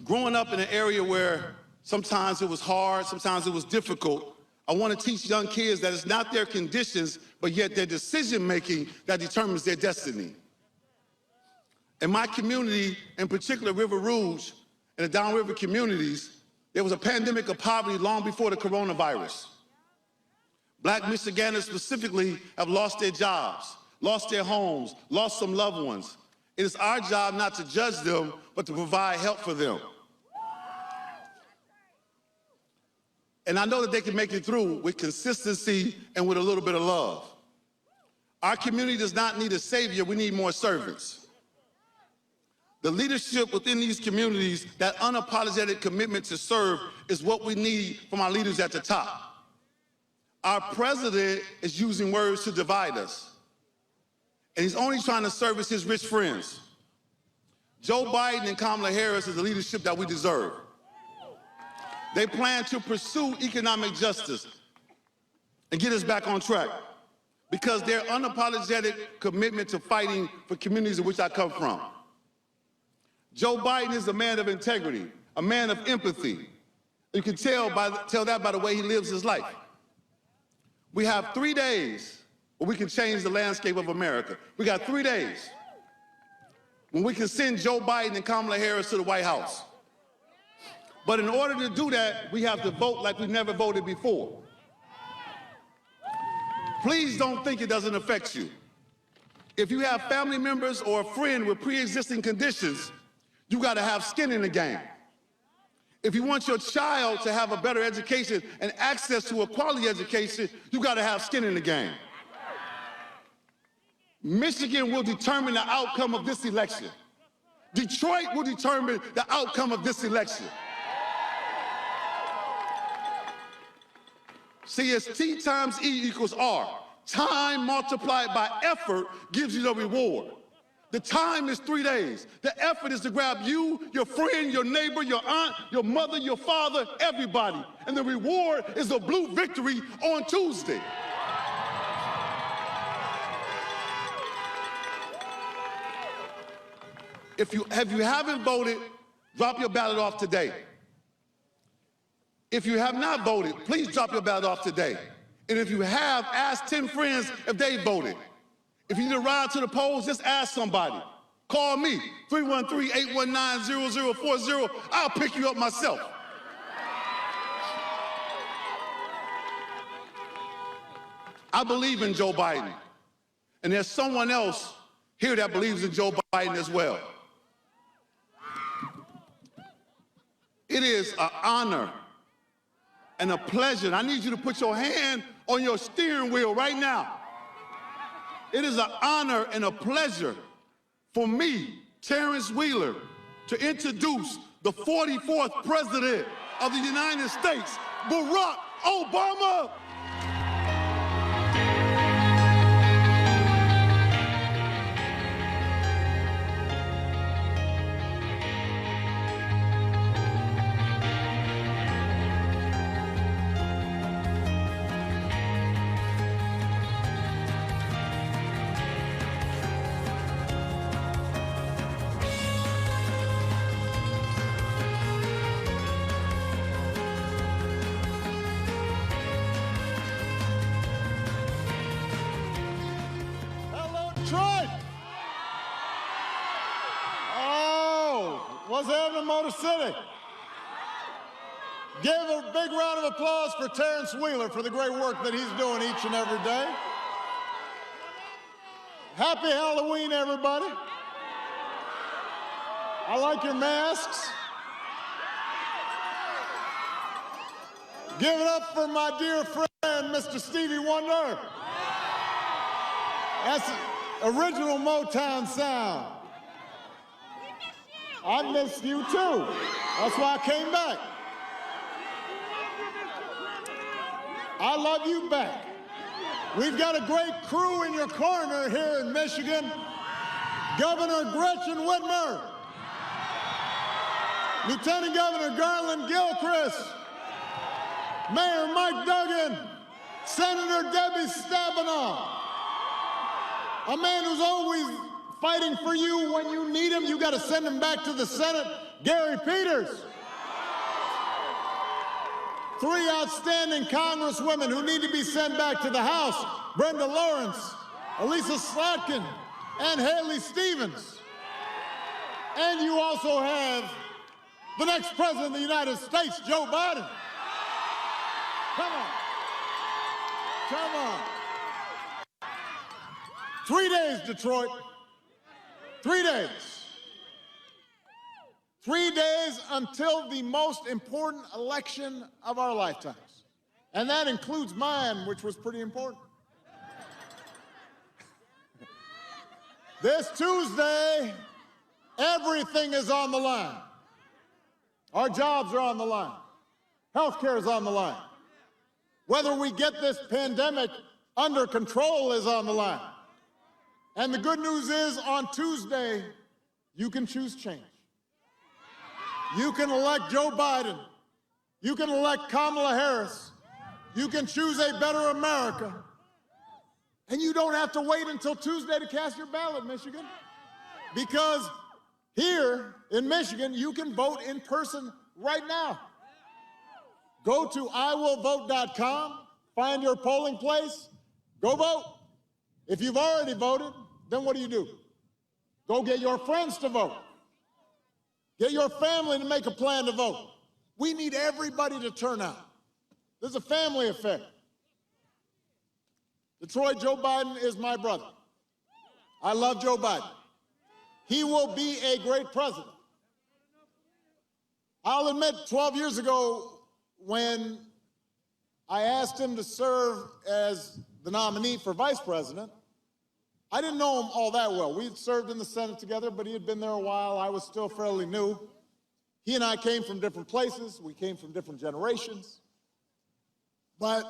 Growing up in an area where sometimes it was hard, sometimes it was difficult, I want to teach young kids that it's not their conditions, but yet their decision-making that determines their destiny. In my community, in particular River Rouge and the Downriver communities, there was a pandemic of poverty long before the coronavirus. Black Michiganders specifically have lost their jobs, lost their homes, lost some loved ones. It is our job not to judge them, but to provide help for them. And I know that they can make it through with consistency and with a little bit of love. Our community does not need a savior, we need more servants. The leadership within these communities, that unapologetic commitment to serve, is what we need from our leaders at the top. Our president is using words to divide us, and he's only trying to service his rich friends. Joe Biden and Kamala Harris is the leadership that we deserve. They plan to pursue economic justice and get us back on track because their unapologetic commitment to fighting for communities in which I come from. Joe Biden is a man of integrity, a man of empathy. You can tell that by the way he lives his life. We have 3 days where we can change the landscape of America. We got 3 days when we can send Joe Biden and Kamala Harris to the White House. But in order to do that, we have to vote like we've never voted before. Please don't think it doesn't affect you. If you have family members or a friend with pre-existing conditions, you got to have skin in the game. If you want your child to have a better education and access to a quality education, you got to have skin in the game. Michigan will determine the outcome of this election. Detroit will determine the outcome of this election. See, it's T times E equals R. Time multiplied by effort gives you the reward. The time is 3 days. The effort is to grab you, your friend, your neighbor, your aunt, your mother, your father, everybody. And the reward is a blue victory on Tuesday. If you haven't voted, drop your ballot off today. If you have not voted, please drop your ballot off today. And if you have, ask 10 friends if they voted. If you need a ride to the polls, just ask somebody. Call me, 313-819-0040. I'll pick you up myself. I believe in Joe Biden. And there's someone else here that believes in Joe Biden as well. It is an honor and a pleasure. And I need you to put your hand on your steering wheel right now. It is an honor and a pleasure for me, Terrence Wheeler, to introduce the 44th President of the United States, Barack Obama. Detroit! Oh, what's happening in Motor City? Give a big round of applause for Terrence Wheeler for the great work that he's doing each and every day. Happy Halloween, everybody. I like your masks. Give it up for my dear friend, Mr. Stevie Wonder. That's original Motown sound. I missed you too. That's why I came back. I love you back. We've got a great crew in your corner here in Michigan. Governor Gretchen Whitmer, Lieutenant Governor Garland Gilchrist, Mayor Mike Duggan, Senator Debbie Stabenow, a man who's always fighting for you when you need him. You got to send him back to the Senate, Gary Peters. Three outstanding congresswomen who need to be sent back to the House, Brenda Lawrence, Elisa Slotkin, and Haley Stevens. And you also have the next president of the United States, Joe Biden. Come on. Come on. 3 days, Detroit. 3 days. 3 days until the most important election of our lifetimes. And that includes mine, which was pretty important. This Tuesday, everything is on the line. Our jobs are on the line. Healthcare is on the line. Whether we get this pandemic under control is on the line. And the good news is, on Tuesday, you can choose change. You can elect Joe Biden. You can elect Kamala Harris. You can choose a better America. And you don't have to wait until Tuesday to cast your ballot, Michigan. Because here in Michigan, you can vote in person right now. Go to iwillvote.com, find your polling place, go vote. If you've already voted, then what do? Go get your friends to vote. Get your family to make a plan to vote. We need everybody to turn out. This is a family affair. Detroit, Joe Biden is my brother. I love Joe Biden. He will be a great president. I'll admit, 12 years ago, when I asked him to serve as the nominee for vice president, I didn't know him all that well. We had served in the Senate together, but he had been there a while. I was still fairly new. He and I came from different places. We came from different generations. But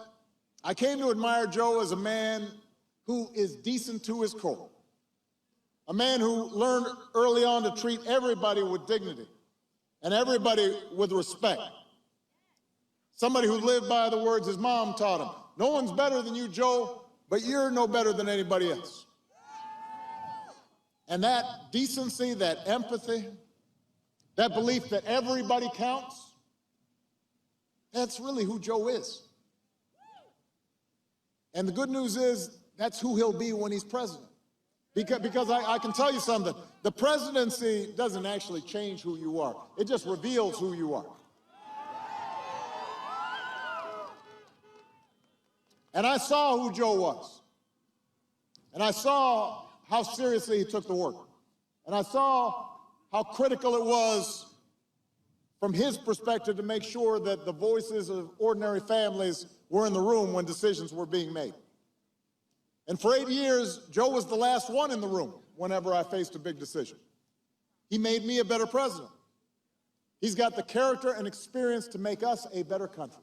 I came to admire Joe as a man who is decent to his core, a man who learned early on to treat everybody with dignity and everybody with respect. Somebody who lived by the words his mom taught him. No one's better than you, Joe, but you're no better than anybody else. And that decency, that empathy, that belief that everybody counts, that's really who Joe is. And the good news is that's who he'll be when he's president. Because I can tell you something, the presidency doesn't actually change who you are. It just reveals who you are. And I saw who Joe was. And I saw how seriously he took the work. And I saw how critical it was from his perspective to make sure that the voices of ordinary families were in the room when decisions were being made. And for 8 years, Joe was the last one in the room whenever I faced a big decision. He made me a better president. He's got the character and experience to make us a better country.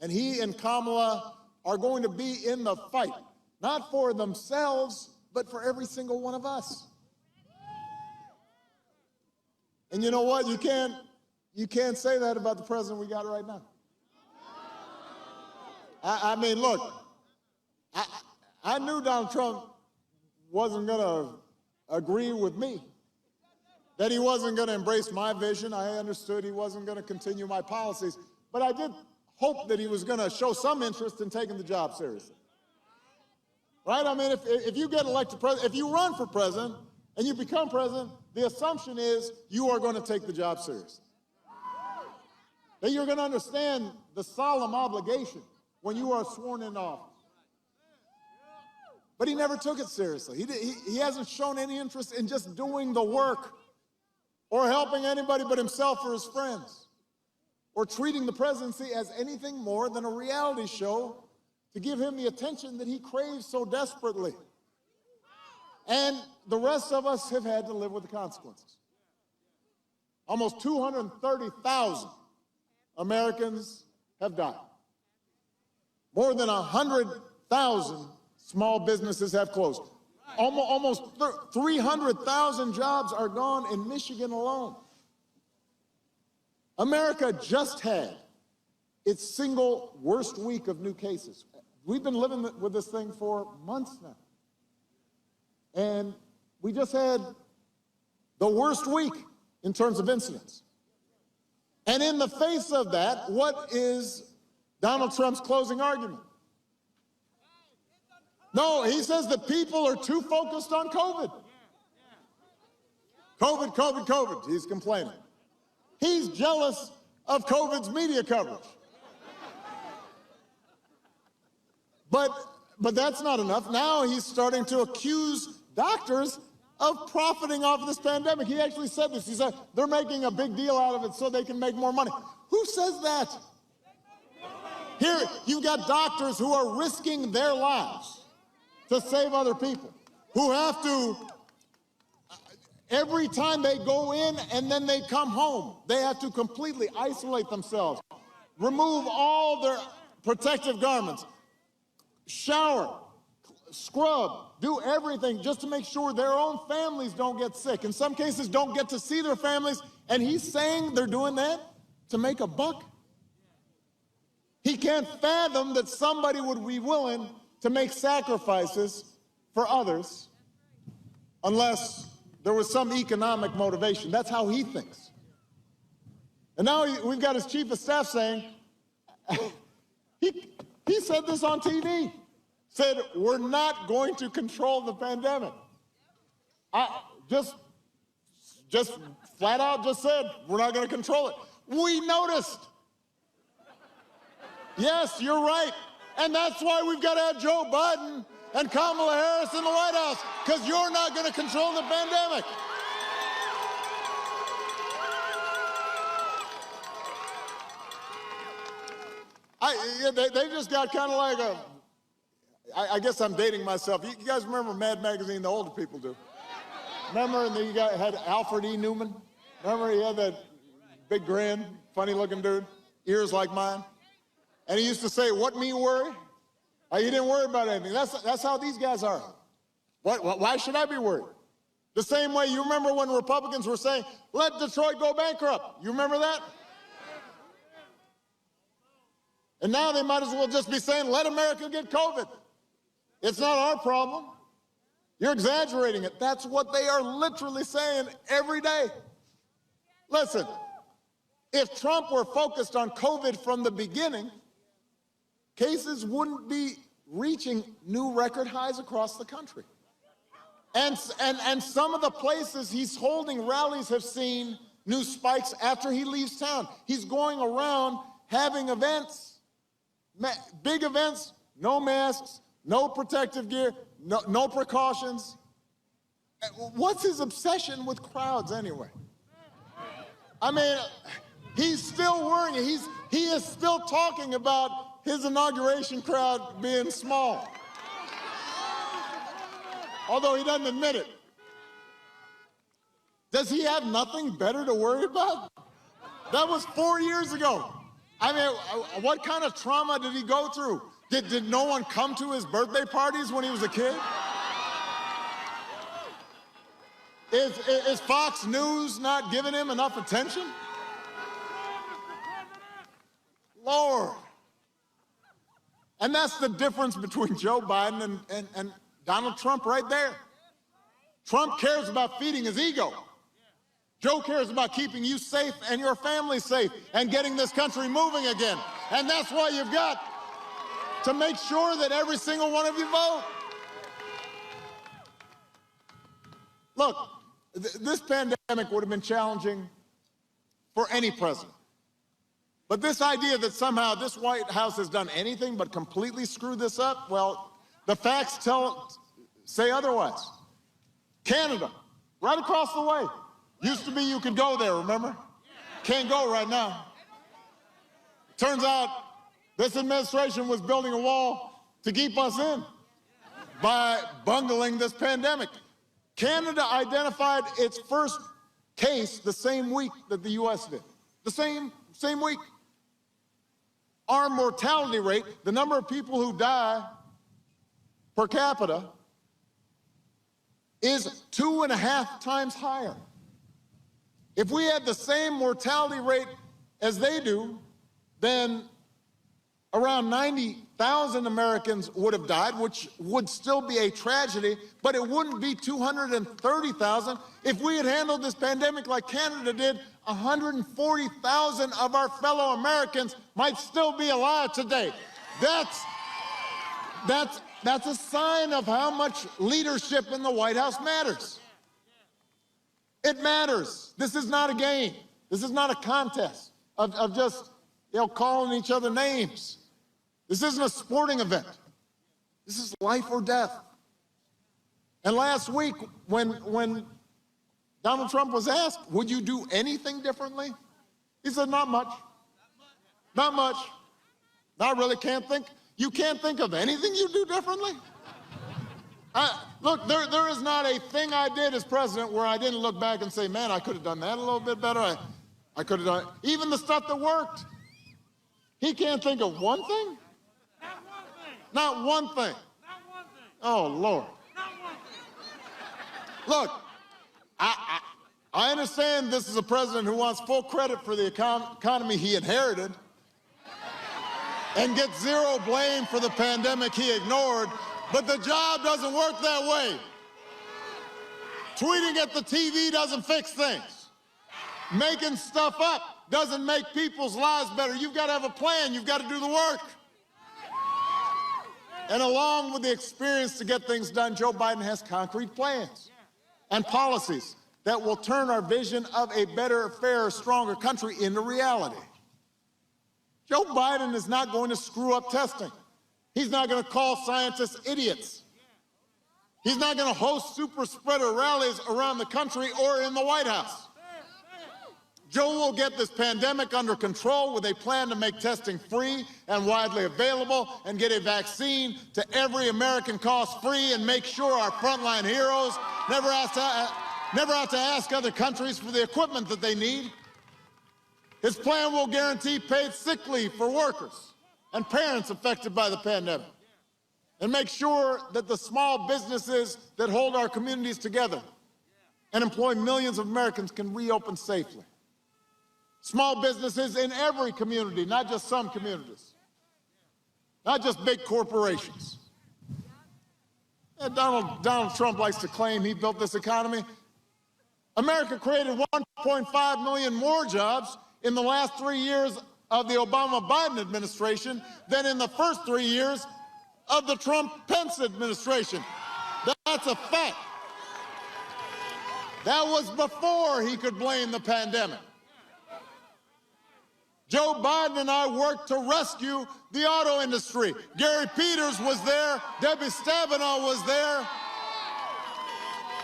And he and Kamala are going to be in the fight, not for themselves, but for every single one of us. And you know what? You can't say that about the president we got right now. I mean, look, I knew Donald Trump wasn't going to agree with me, that he wasn't going to embrace my vision. I understood he wasn't going to continue my policies, but I did hope that he was going to show some interest in taking the job seriously. Right? I mean, if you get elected president, if you run for president and you become president, the assumption is you are going to take the job seriously. That you're going to understand the solemn obligation when you are sworn in office. But he never took it seriously. He hasn't shown any interest in just doing the work or helping anybody but himself or his friends, or treating the presidency as anything more than a reality show to give him the attention that he craves so desperately. And the rest of us have had to live with the consequences. Almost 230,000 Americans have died. More than 100,000 small businesses have closed. Almost 300,000 jobs are gone in Michigan alone. America just had its single worst week of new cases. We've been living with this thing for months now. And we just had the worst week in terms of incidents. And in the face of that, what is Donald Trump's closing argument? No, he says that people are too focused on COVID. COVID, COVID, COVID, he's complaining. He's jealous of COVID's media coverage. But that's not enough. Now he's starting to accuse doctors of profiting off of this pandemic. He actually said this. He said they're making a big deal out of it so they can make more money. Who says that? Here, you've got doctors who are risking their lives to save other people, who have to, every time they go in and then they come home, they have to completely isolate themselves, remove all their protective garments, shower, scrub, do everything just to make sure their own families don't get sick. In some cases, don't get to see their families, and he's saying they're doing that to make a buck. He can't fathom that somebody would be willing to make sacrifices for others unless there was some economic motivation. That's how he thinks. And now we've got his chief of staff saying, he said this on TV, said, we're not going to control the pandemic. Just flat out just said, we're not going to control it. We noticed. Yes, you're right. And that's why we've got to have Joe Biden and Kamala Harris in the White House, because you're not going to control the pandemic. They just got kind of like I guess I'm dating myself. You guys remember Mad Magazine? The older people do. Remember, and then you had Alfred E. Newman. Remember, he had that big grin, funny-looking dude, ears like mine. And he used to say, what me worry? He didn't worry about anything. That's how these guys are. Why should I be worried? The same way, you remember when Republicans were saying, let Detroit go bankrupt. You remember that? And now they might as well just be saying, let America get COVID. It's not our problem. You're exaggerating it. That's what they are literally saying every day. Listen, if Trump were focused on COVID from the beginning, cases wouldn't be reaching new record highs across the country. And some of the places he's holding rallies have seen new spikes after he leaves town. He's going around having events, big events, no masks, no protective gear, no precautions. What's his obsession with crowds anyway? I mean, He's still worrying. He is still talking about his inauguration crowd being small. Although he doesn't admit it. Does he have nothing better to worry about? That was 4 years ago. I mean, what kind of trauma did he go through? Did no one come to his birthday parties when he was a kid? Is Fox News not giving him enough attention? Lord. And that's the difference between Joe Biden and Donald Trump right there. Trump cares about feeding his ego. Joe cares about keeping you safe and your family safe and getting this country moving again. And that's why you've got to make sure that every single one of you vote. Look, this pandemic would have been challenging for any president. But this idea that somehow this White House has done anything but completely screw this up, well, the facts say otherwise. Canada, right across the way. Used to be you could go there, remember? Can't go right now. Turns out this administration was building a wall to keep us in by bungling this pandemic. Canada identified its first case the same week that the U.S. did. The same week. Our mortality rate, the number of people who die per capita, is 2.5 times higher. If we had the same mortality rate as they do, then around 90,000 Americans would have died, which would still be a tragedy, but it wouldn't be 230,000. If we had handled this pandemic like Canada did, 140,000 of our fellow Americans might still be alive today. That's a sign of how much leadership in the White House matters. It matters. This is not a game. This is not a contest of just, calling each other names. This isn't a sporting event. This is life or death. And last week, when Donald Trump was asked, would you do anything differently? He said, not much. Not much. Not really. You can't think of anything you do differently? Look, there is not a thing I did as president where I didn't look back and say, man, I could have done that a little bit better. I could have done it. Even the stuff that worked. He can't think of one thing? Not one thing. Oh, Lord. Look, I understand this is a president who wants full credit for the economy he inherited and gets zero blame for the pandemic he ignored. But the job doesn't work that way. Tweeting at the TV doesn't fix things. Making stuff up doesn't make people's lives better. You've got to have a plan. You've got to do the work. And along with the experience to get things done, Joe Biden has concrete plans and policies that will turn our vision of a better, fairer, stronger country into reality. Joe Biden is not going to screw up testing. He's not going to call scientists idiots. He's not going to host super spreader rallies around the country or in the White House. Joe will get this pandemic under control with a plan to make testing free and widely available and get a vaccine to every American cost-free and make sure our frontline heroes never have to ask other countries for the equipment that they need. His plan will guarantee paid sick leave for workers and parents affected by the pandemic, and make sure that the small businesses that hold our communities together and employ millions of Americans can reopen safely. Small businesses in every community, not just some communities, not just big corporations. And Donald Trump likes to claim he built this economy. America created 1.5 million more jobs in the last 3 years of the Obama-Biden administration than in the first 3 years of the Trump-Pence administration. That's a fact. That was before he could blame the pandemic. Joe Biden and I worked to rescue the auto industry. Gary Peters was there. Debbie Stabenow was there.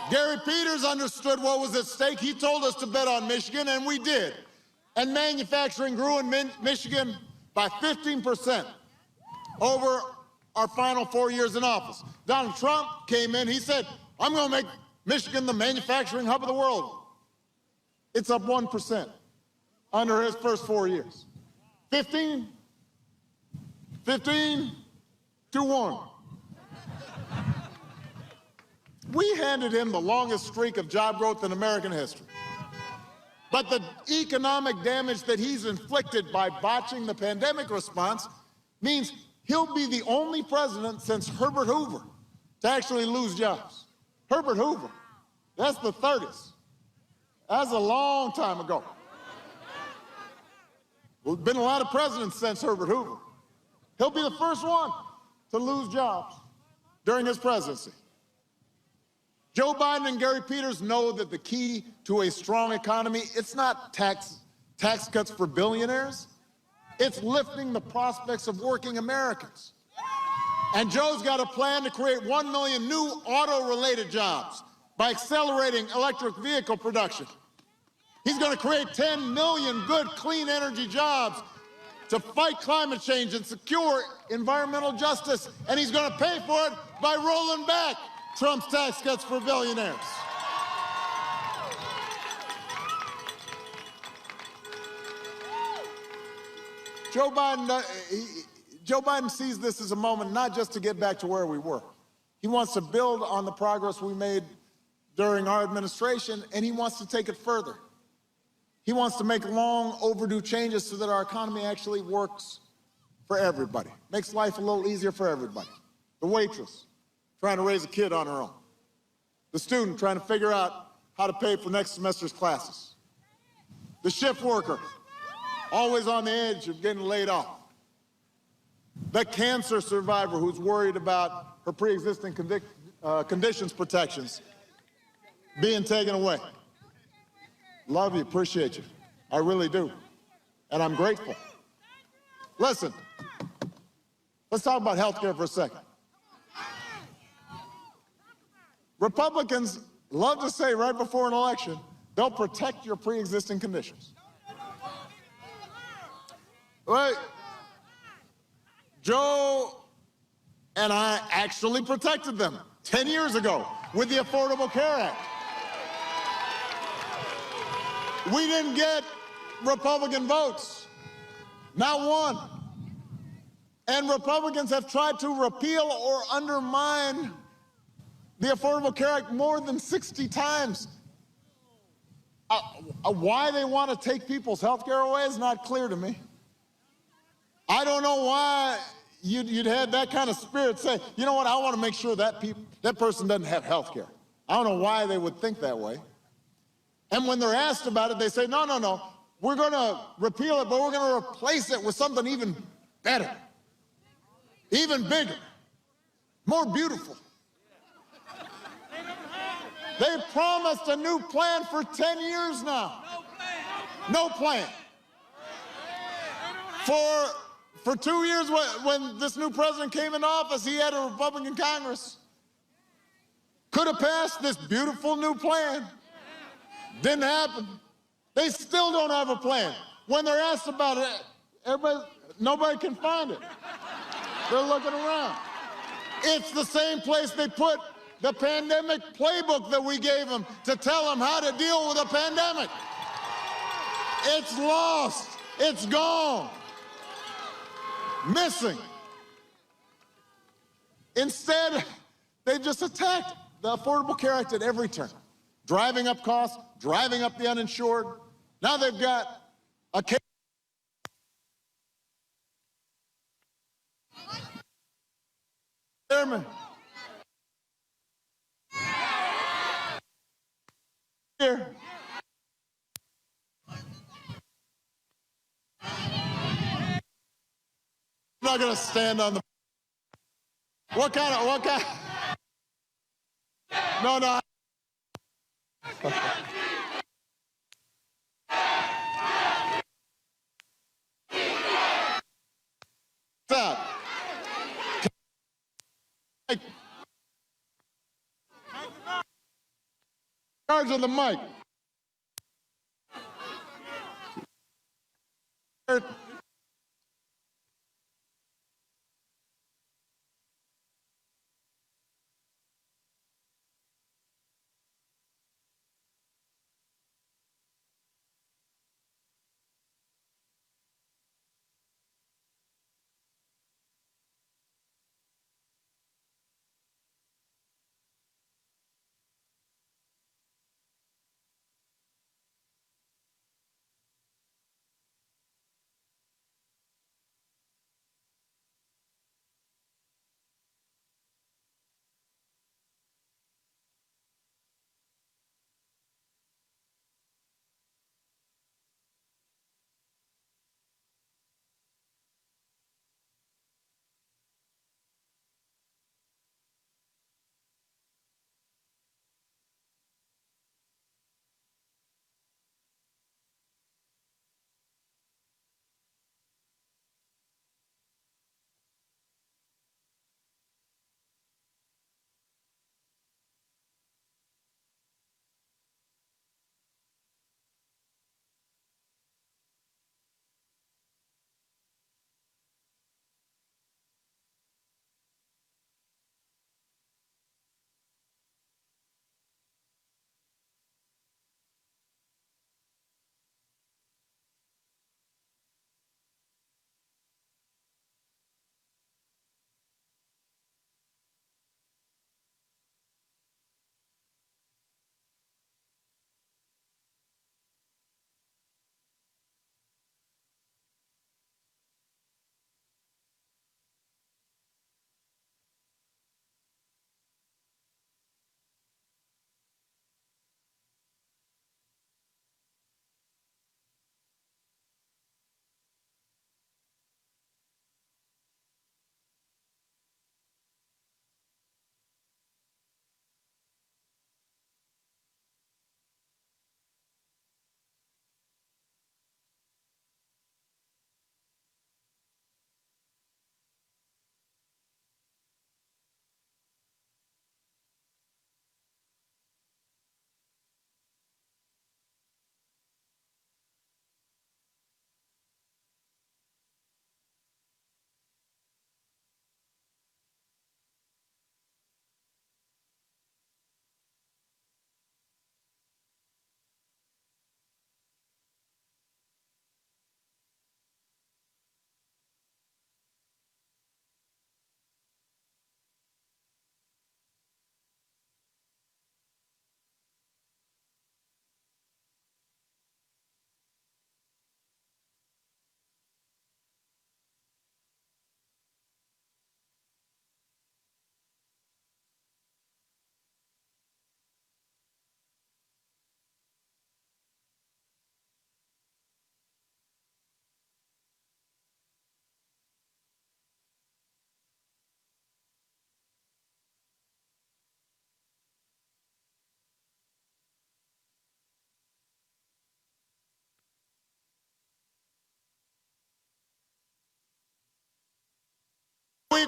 Gary Peters understood what was at stake. He told us to bet on Michigan, and we did. And manufacturing grew in Michigan by 15% over our final 4 years in office. Donald Trump came in, he said, I'm going to make Michigan the manufacturing hub of the world. It's up 1% under his first 4 years. 15 to 1. We handed him the longest streak of job growth in American history. But the economic damage that he's inflicted by botching the pandemic response means he'll be the only president since Herbert Hoover to actually lose jobs. Herbert Hoover, that's the 30s. That's a long time ago. Well, there's been a lot of presidents since Herbert Hoover. He'll be the first one to lose jobs during his presidency. Joe Biden and Gary Peters know that the key to a strong economy, it's not tax cuts for billionaires. It's lifting the prospects of working Americans. And Joe's got a plan to create 1 million new auto-related jobs by accelerating electric vehicle production. He's going to create 10 million good, clean energy jobs to fight climate change and secure environmental justice. And he's going to pay for it by rolling back Trump's tax cuts for billionaires. Joe Biden sees this as a moment not just to get back to where we were. He wants to build on the progress we made during our administration, and he wants to take it further. He wants to make long overdue changes so that our economy actually works for everybody, makes life a little easier for everybody. The waitress trying to raise a kid on her own. The student trying to figure out how to pay for next semester's classes. The shift worker, always on the edge of getting laid off. The cancer survivor who's worried about her pre-existing conditions protections being taken away. Love you, appreciate you. I really do. And I'm grateful. Listen, let's talk about health care for a second. Republicans love to say right before an election, they'll protect your pre-existing conditions. Right? Joe and I actually protected them 10 years ago with the Affordable Care Act. We didn't get Republican votes, not one. And Republicans have tried to repeal or undermine the Affordable Care Act more than 60 times. Why they want to take people's health care away is not clear to me. I don't know why you'd have that kind of spirit say, you know what, I want to make sure that person doesn't have health care. I don't know why they would think that way. And when they're asked about it, they say, no, we're going to repeal it, but we're going to replace it with something even better, even bigger, more beautiful. They've promised a new plan for 10 years now. No plan. For 2 years, when this new president came into office, he had a Republican Congress. Could have passed this beautiful new plan. Didn't happen. They still don't have a plan. When they're asked about it, nobody can find it. They're looking around. It's the same place they put the pandemic playbook that we gave them to tell them how to deal with a pandemic. It's lost. It's gone. Missing. Instead, they just attacked the Affordable Care Act at every turn, driving up costs, driving up the uninsured. Now they've got a case. Chairman. Here. I'm not going to stand on the. What kind? No. Stop. Charge of the mic.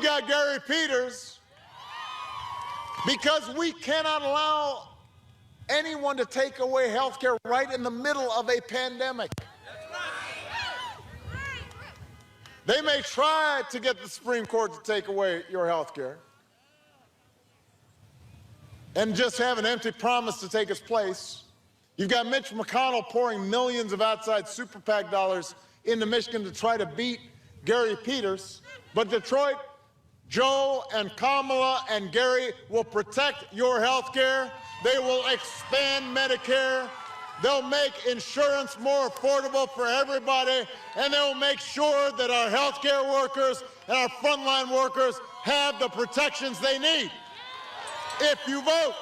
We've got Gary Peters because we cannot allow anyone to take away health care right in the middle of a pandemic. They may try to get the Supreme Court to take away your health care and just have an empty promise to take its place. You've got Mitch McConnell pouring millions of outside super PAC dollars into Michigan to try to beat Gary Peters. But Detroit, Joe and Kamala and Gary will protect your health care. They will expand Medicare. They'll make insurance more affordable for everybody, and they'll make sure that our healthcare workers and our frontline workers have the protections they need if you vote.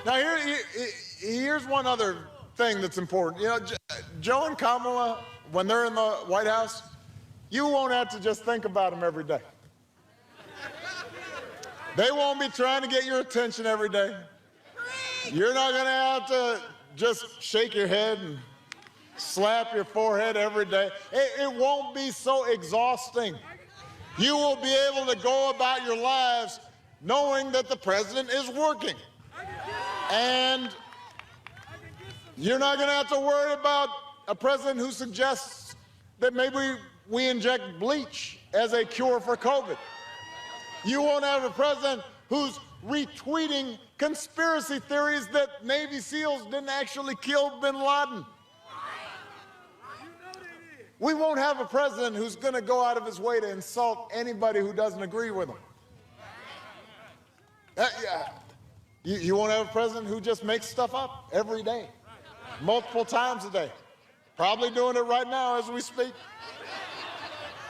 Now, here's one other thing that's important. You know, Joe and Kamala, when they're in the White House, you won't have to just think about them every day. They won't be trying to get your attention every day. You're not going to have to just shake your head and slap your forehead every day. It won't be so exhausting. You will be able to go about your lives knowing that the president is working. And you're not going to have to worry about a president who suggests that maybe we inject bleach as a cure for COVID. You won't have a president who's retweeting conspiracy theories that Navy SEALs didn't actually kill bin Laden. We won't have a president who's going to go out of his way to insult anybody who doesn't agree with him. You won't have a president who just makes stuff up every day, multiple times a day. Probably doing it right now as we speak.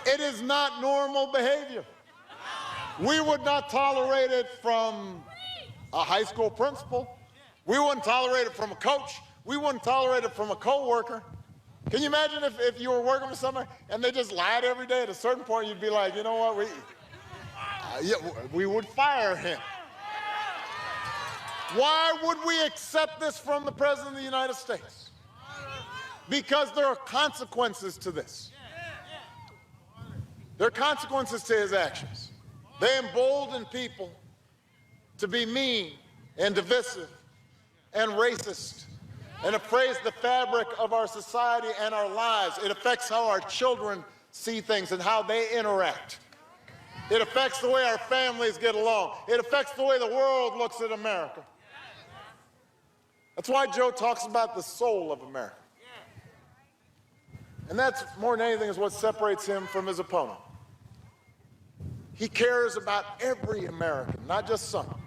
It is not normal behavior. We would not tolerate it from a high school principal. We wouldn't tolerate it from a coach. We wouldn't tolerate it from a coworker. Can you imagine if you were working with somebody and they just lied every day? At a certain point, you'd be like, you know what, we would fire him. Why would we accept this from the President of the United States? Because there are consequences to this. There are consequences to his actions. They embolden people to be mean and divisive and racist and appraise the fabric of our society and our lives. It affects how our children see things and how they interact. It affects the way our families get along. It affects the way the world looks at America. That's why Joe talks about the soul of America. And that's, more than anything, is what separates him from his opponent. He cares about every American, not just some.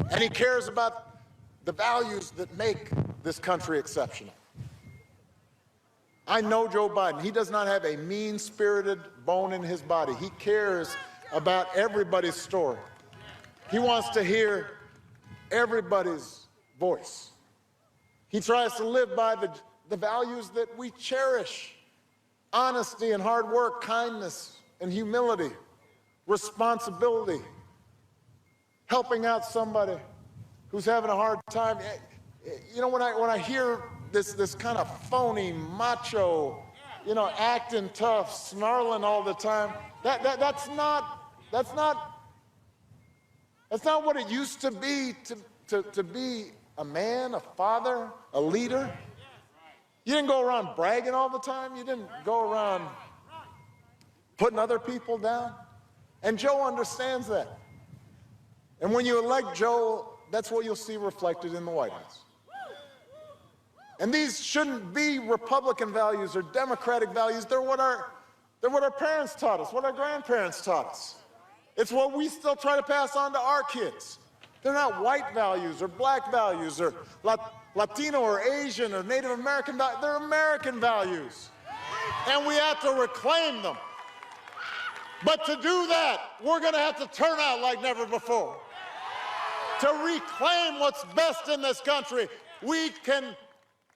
And he cares about the values that make this country exceptional. I know Joe Biden. He does not have a mean-spirited bone in his body. He cares about everybody's story. He wants to hear everybody's voice. He tries to live by the values that we cherish: honesty and hard work, kindness and humility, responsibility, helping out somebody who's having a hard time. You know, when I hear this kind of phony, macho, you know, acting tough, snarling all the time, that's not what it used to be to be a man, a father, a leader. You didn't go around bragging all the time. You didn't go around putting other people down. And Joe understands that. And when you elect Joe, that's what you'll see reflected in the White House. And these shouldn't be Republican values or Democratic values. They're what our parents taught us, what our grandparents taught us. It's what we still try to pass on to our kids. They're not white values or black values or Latino or Asian or Native American values. They're American values. And we have to reclaim them. But to do that, we're going to have to turn out like never before. To reclaim what's best in this country, we can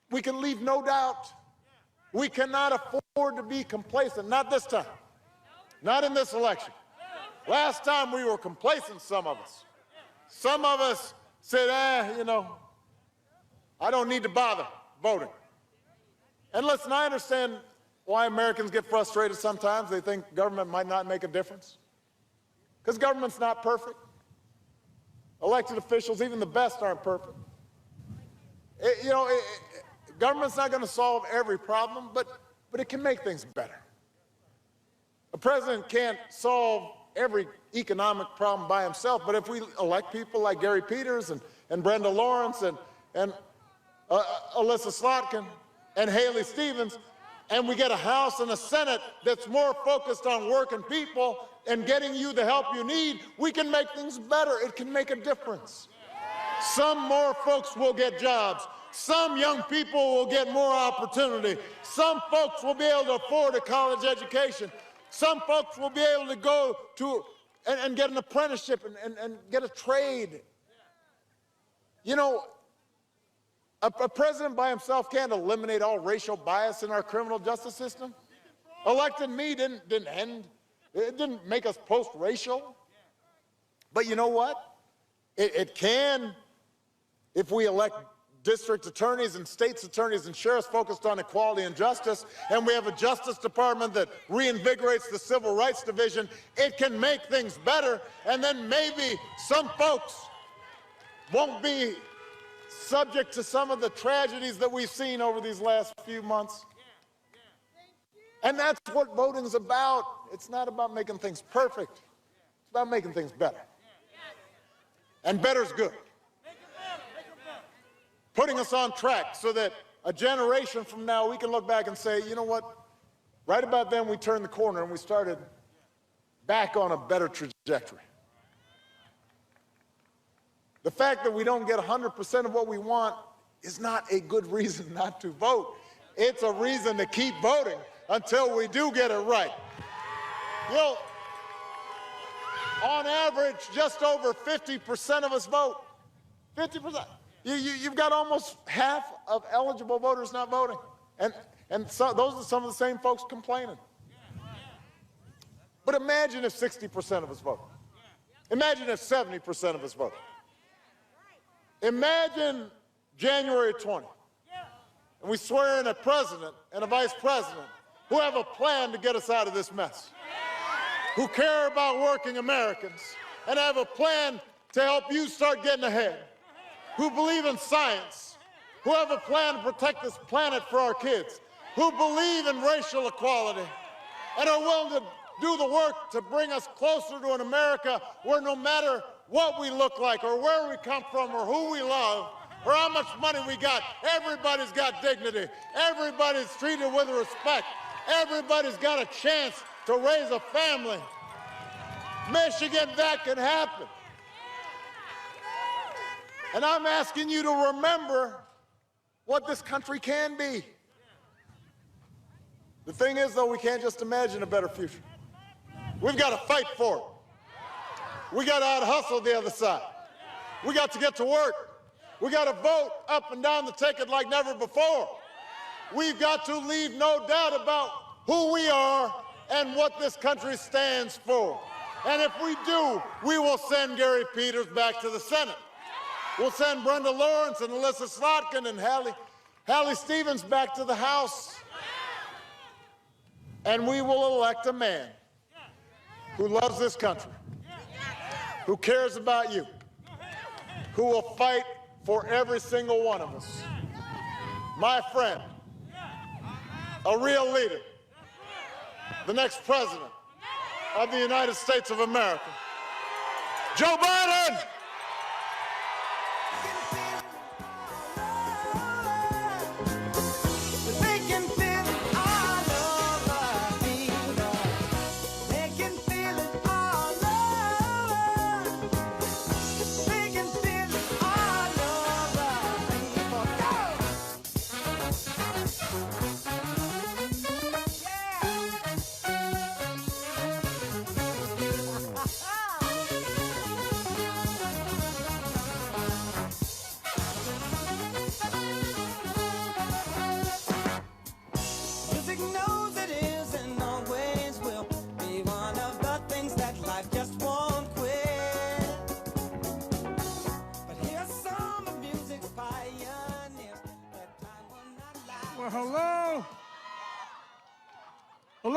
leave no doubt. We cannot afford to be complacent. Not this time. Not in this election. Last time we were complacent, some of us. Some of us said, you know, I don't need to bother voting. And listen, I understand why Americans get frustrated sometimes? They think government might not make a difference. Because government's not perfect. Elected officials, even the best, aren't perfect. Government's not going to solve every problem, but it can make things better. A president can't solve every economic problem by himself, but if we elect people like Gary Peters and Brenda Lawrence and Alyssa Slotkin and Haley Stevens, and we get a House and a Senate that's more focused on working people and getting you the help you need, we can make things better. It can make a difference. Some more folks will get jobs. Some young people will get more opportunity. Some folks will be able to afford a college education. Some folks will be able to go to and get an apprenticeship and get a trade. You know, a president by himself can't eliminate all racial bias in our criminal justice system. Electing me didn't end. It didn't make us post-racial. But you know what? It can if we elect district attorneys and state's attorneys and sheriffs focused on equality and justice, and we have a Justice Department that reinvigorates the Civil Rights Division. It can make things better, and then maybe some folks won't be subject to some of the tragedies that we've seen over these last few months. And that's what voting's about. It's not about making things perfect. It's about making things better. And better's good. Putting us on track so that a generation from now we can look back and say, you know what? Right about then we turned the corner and we started back on a better trajectory. The fact that we don't get 100% of what we want is not a good reason not to vote. It's a reason to keep voting until we do get it right. You know, on average, just over 50% of us vote. 50%. You've got almost half of eligible voters not voting. And so those are some of the same folks complaining. But imagine if 60% of us vote. Imagine if 70% of us vote. Imagine January 20, and we swear in a president and a vice president who have a plan to get us out of this mess, who care about working Americans, and have a plan to help you start getting ahead, who believe in science, who have a plan to protect this planet for our kids, who believe in racial equality, and are willing to do the work to bring us closer to an America where no matter what we look like or where we come from or who we love or how much money we got, everybody's got dignity. Everybody's treated with respect. Everybody's got a chance to raise a family. Michigan, that can happen. And I'm asking you to remember what this country can be. The thing is, though, we can't just imagine a better future. We've got to fight for it. We got to out-hustle the other side. We got to get to work. We got to vote up and down the ticket like never before. We've got to leave no doubt about who we are and what this country stands for. And if we do, we will send Gary Peters back to the Senate. We'll send Brenda Lawrence and Alyssa Slotkin and Hallie Stevens back to the House. And we will elect a man who loves this country, who cares about you, who will fight for every single one of us. My friend, a real leader, the next president of the United States of America, Joe Biden!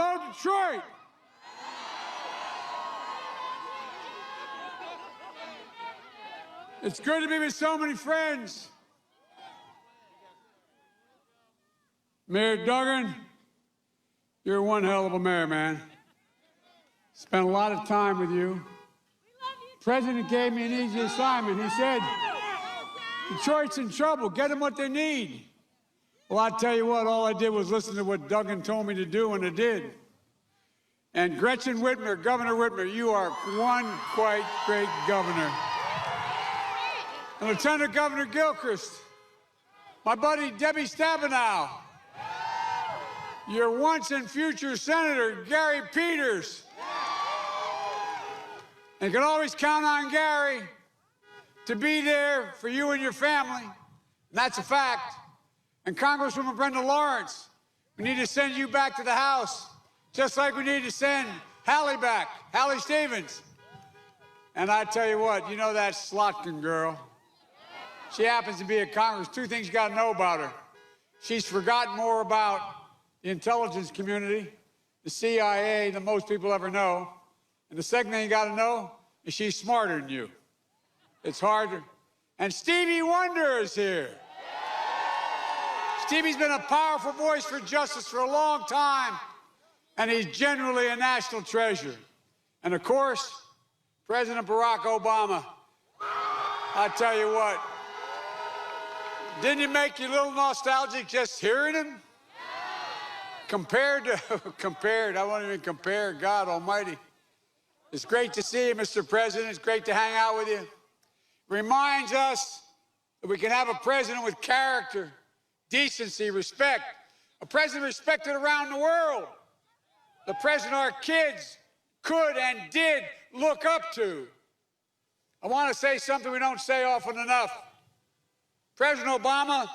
Hello, Detroit. It's good to be with so many friends. Mayor Duggan, you're one hell of a mayor, man. Spent a lot of time with you. The president gave me an easy assignment. He said, Detroit's in trouble. Get them what they need. Well, I tell you what, all I did was listen to what Duggan told me to do, and I did. And Gretchen Whitmer, Governor Whitmer, you are one quite great governor. And Lieutenant Governor Gilchrist, my buddy Debbie Stabenow, your once and future Senator Gary Peters. And you can always count on Gary to be there for you and your family. And that's a fact. And Congresswoman Brenda Lawrence, we need to send you back to the House, just like we need to send Hallie back, Hallie Stevens. And I tell you what, you know that Slotkin girl? She happens to be at Congress. Two things you got to know about her. She's forgotten more about the intelligence community, the CIA, than most people ever know. And the second thing you got to know is she's smarter than you. It's harder. And Stevie Wonder is here. Stevie's been a powerful voice for justice for a long time, and he's generally a national treasure. And of course, President Barack Obama. I tell you what, didn't it make you a little nostalgic just hearing him? Compared, I won't even compare, God Almighty. It's great to see you, Mr. President. It's great to hang out with you. It reminds us that we can have a president with character, decency, respect. A president respected around the world. The president our kids could and did look up to. I want to say something we don't say often enough. President Obama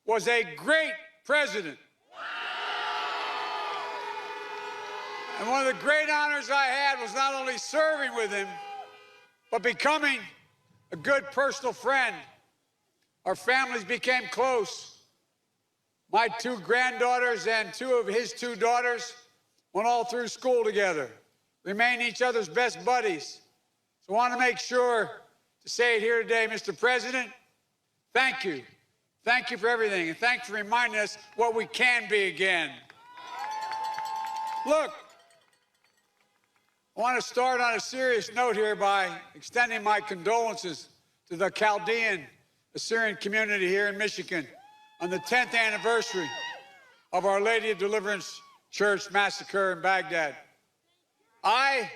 was a great president. And one of the great honors I had was not only serving with him, but becoming a good personal friend. Our families became close. My two granddaughters and two of his two daughters went all through school together, remained each other's best buddies. So I want to make sure to say it here today, Mr. President, thank you. Thank you for everything, and thanks for reminding us what we can be again. Look, I want to start on a serious note here by extending my condolences to the Chaldean Assyrian community here in Michigan on the 10th anniversary of Our Lady of Deliverance Church massacre in Baghdad. I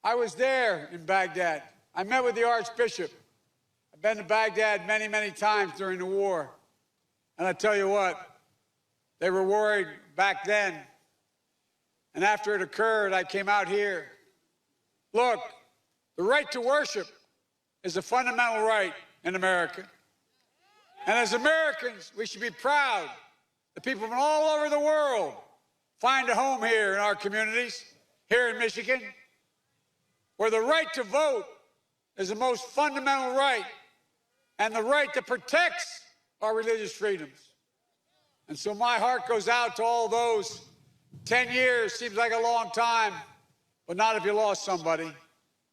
was there in Baghdad. I met with the Archbishop. I've been to Baghdad many, many times during the war. And I tell you what, they were worried back then. And after it occurred, I came out here. Look, the right to worship is a fundamental right in America. And as Americans, we should be proud that people from all over the world find a home here in our communities, here in Michigan, where the right to vote is the most fundamental right and the right that protects our religious freedoms. And so my heart goes out to all those. 10 years seems like a long time, but not if you lost somebody.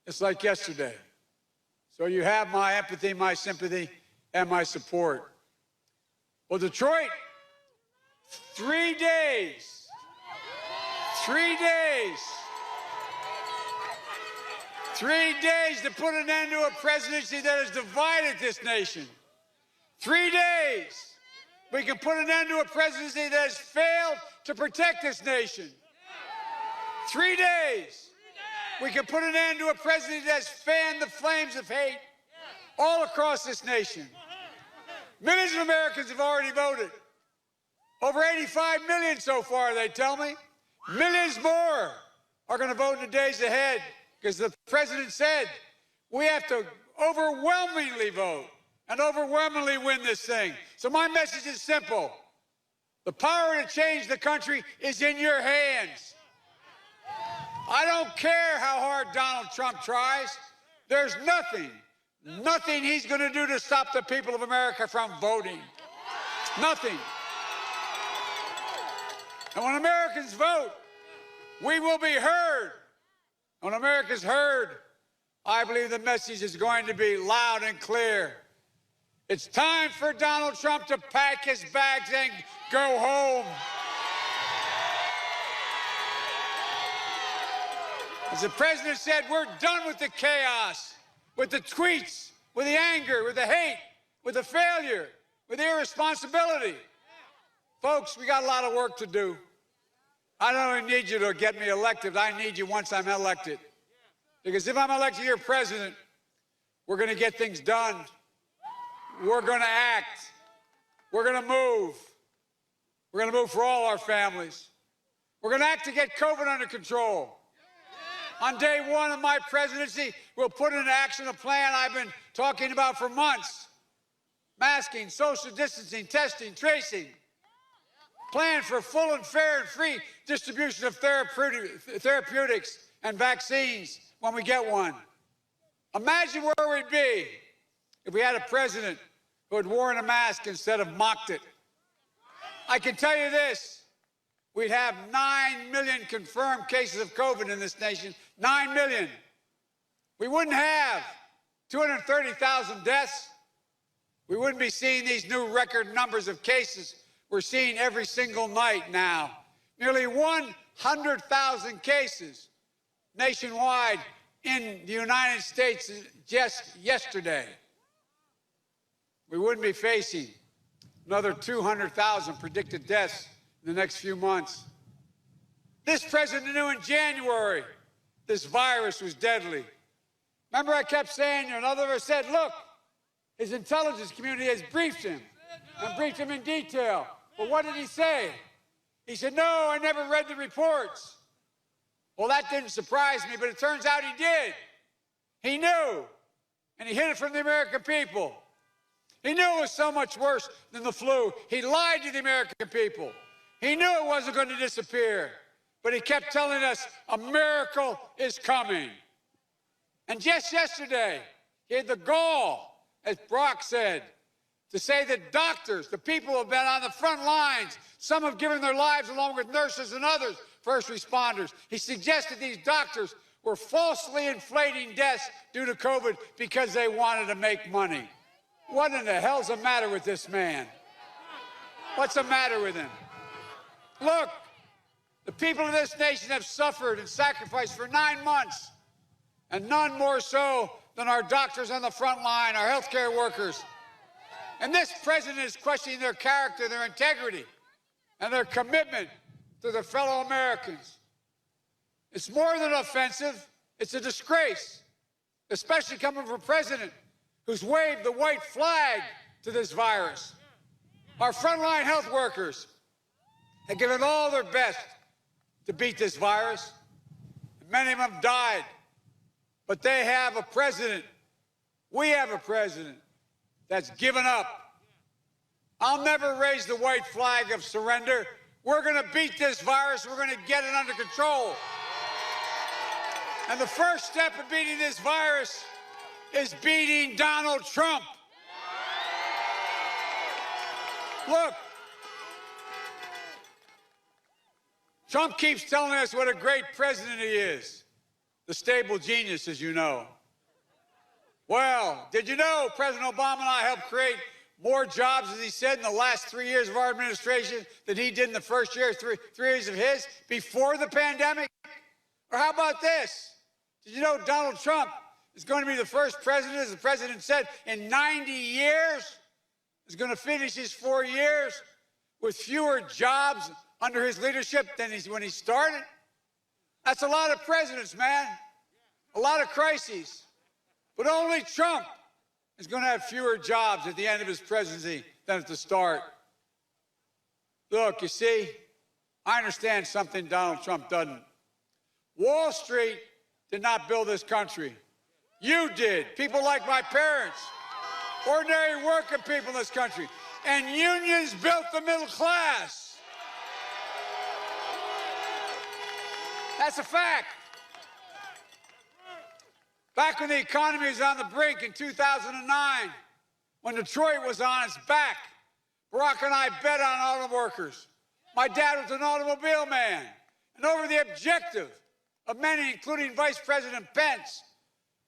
It's like yesterday. So you have my empathy, my sympathy, and my support. Well, Detroit, 3 days. 3 days. 3 days to put an end to a presidency that has divided this nation. 3 days. We can put an end to a presidency that has failed to protect this nation. 3 days. We can put an end to a presidency that has fanned the flames of hate all across this nation. Millions of Americans have already voted. Over 85 million so far, they tell me. Millions more are going to vote in the days ahead because the president said we have to overwhelmingly vote and overwhelmingly win this thing. So my message is simple. The power to change the country is in your hands. I don't care how hard Donald Trump tries. There's nothing he's going to do to stop the people of America from voting. Nothing. And when Americans vote, we will be heard. When America's heard, I believe the message is going to be loud and clear. It's time for Donald Trump to pack his bags and go home. As the president said, we're done with the chaos, with the tweets, with the anger, with the hate, with the failure, with the irresponsibility. Folks, we got a lot of work to do. I don't only need you to get me elected, I need you once I'm elected. Because if I'm elected your president, we're going to get things done. We're going to act. We're going to move. We're going to move for all our families. We're going to act to get COVID under control. On day one of my presidency, we'll put into action a plan I've been talking about for months. Masking, social distancing, testing, tracing. Plan for full and fair and free distribution of therapeutics and vaccines when we get one. Imagine where we'd be if we had a president who had worn a mask instead of mocked it. I can tell you this, we'd have 9 million confirmed cases of COVID in this nation, 9 million. We wouldn't have 230,000 deaths. We wouldn't be seeing these new record numbers of cases we're seeing every single night now. Nearly 100,000 cases nationwide in the United States just yesterday. We wouldn't be facing another 200,000 predicted deaths in the next few months. This president knew in January this virus was deadly. Remember I kept saying, and others said, look, his intelligence community has briefed him and briefed him in detail. But what did he say? He said, no, I never read the reports. Well, that didn't surprise me, but it turns out he did. He knew, and he hid it from the American people. He knew it was so much worse than the flu. He lied to the American people. He knew it wasn't going to disappear, but he kept telling us a miracle is coming. And just yesterday, he had the gall, as Brock said, to say that doctors, the people who have been on the front lines, some have given their lives along with nurses and others, first responders. He suggested these doctors were falsely inflating deaths due to COVID because they wanted to make money. What in the hell's the matter with this man? What's the matter with him? Look, the people of this nation have suffered and sacrificed for 9 months, and none more so than our doctors on the front line, our healthcare workers. And this president is questioning their character, their integrity, and their commitment to their fellow Americans. It's more than offensive, it's a disgrace, especially coming from a president who's waved the white flag to this virus. Our frontline health workers have given all their best to beat this virus. Many of them died, but they have a president, we have a president that's given up. I'll never raise the white flag of surrender. We're going to beat this virus. We're going to get it under control. And the first step of beating this virus is beating Donald Trump. Look, Trump keeps telling us what a great president he is. The stable genius, as you know. Well, did you know President Obama and I helped create more jobs, as he said, in the last 3 years of our administration than he did in the first year, three years of his, before the pandemic? Or how about this? Did you know Donald Trump is going to be the first president, as the president said, in 90 years, is going to finish his 4 years with fewer jobs under his leadership than when he started? That's a lot of presidents, man. A lot of crises. But only Trump is going to have fewer jobs at the end of his presidency than at the start. Look, you see, I understand something Donald Trump doesn't. Wall Street did not build this country. You did. People like my parents. Ordinary working people in this country. And unions built the middle class. That's a fact. Back when the economy was on the brink in 2009, when Detroit was on its back, Barack and I bet on auto workers. My dad was an automobile man. and over the objective of many, including Vice President Pence,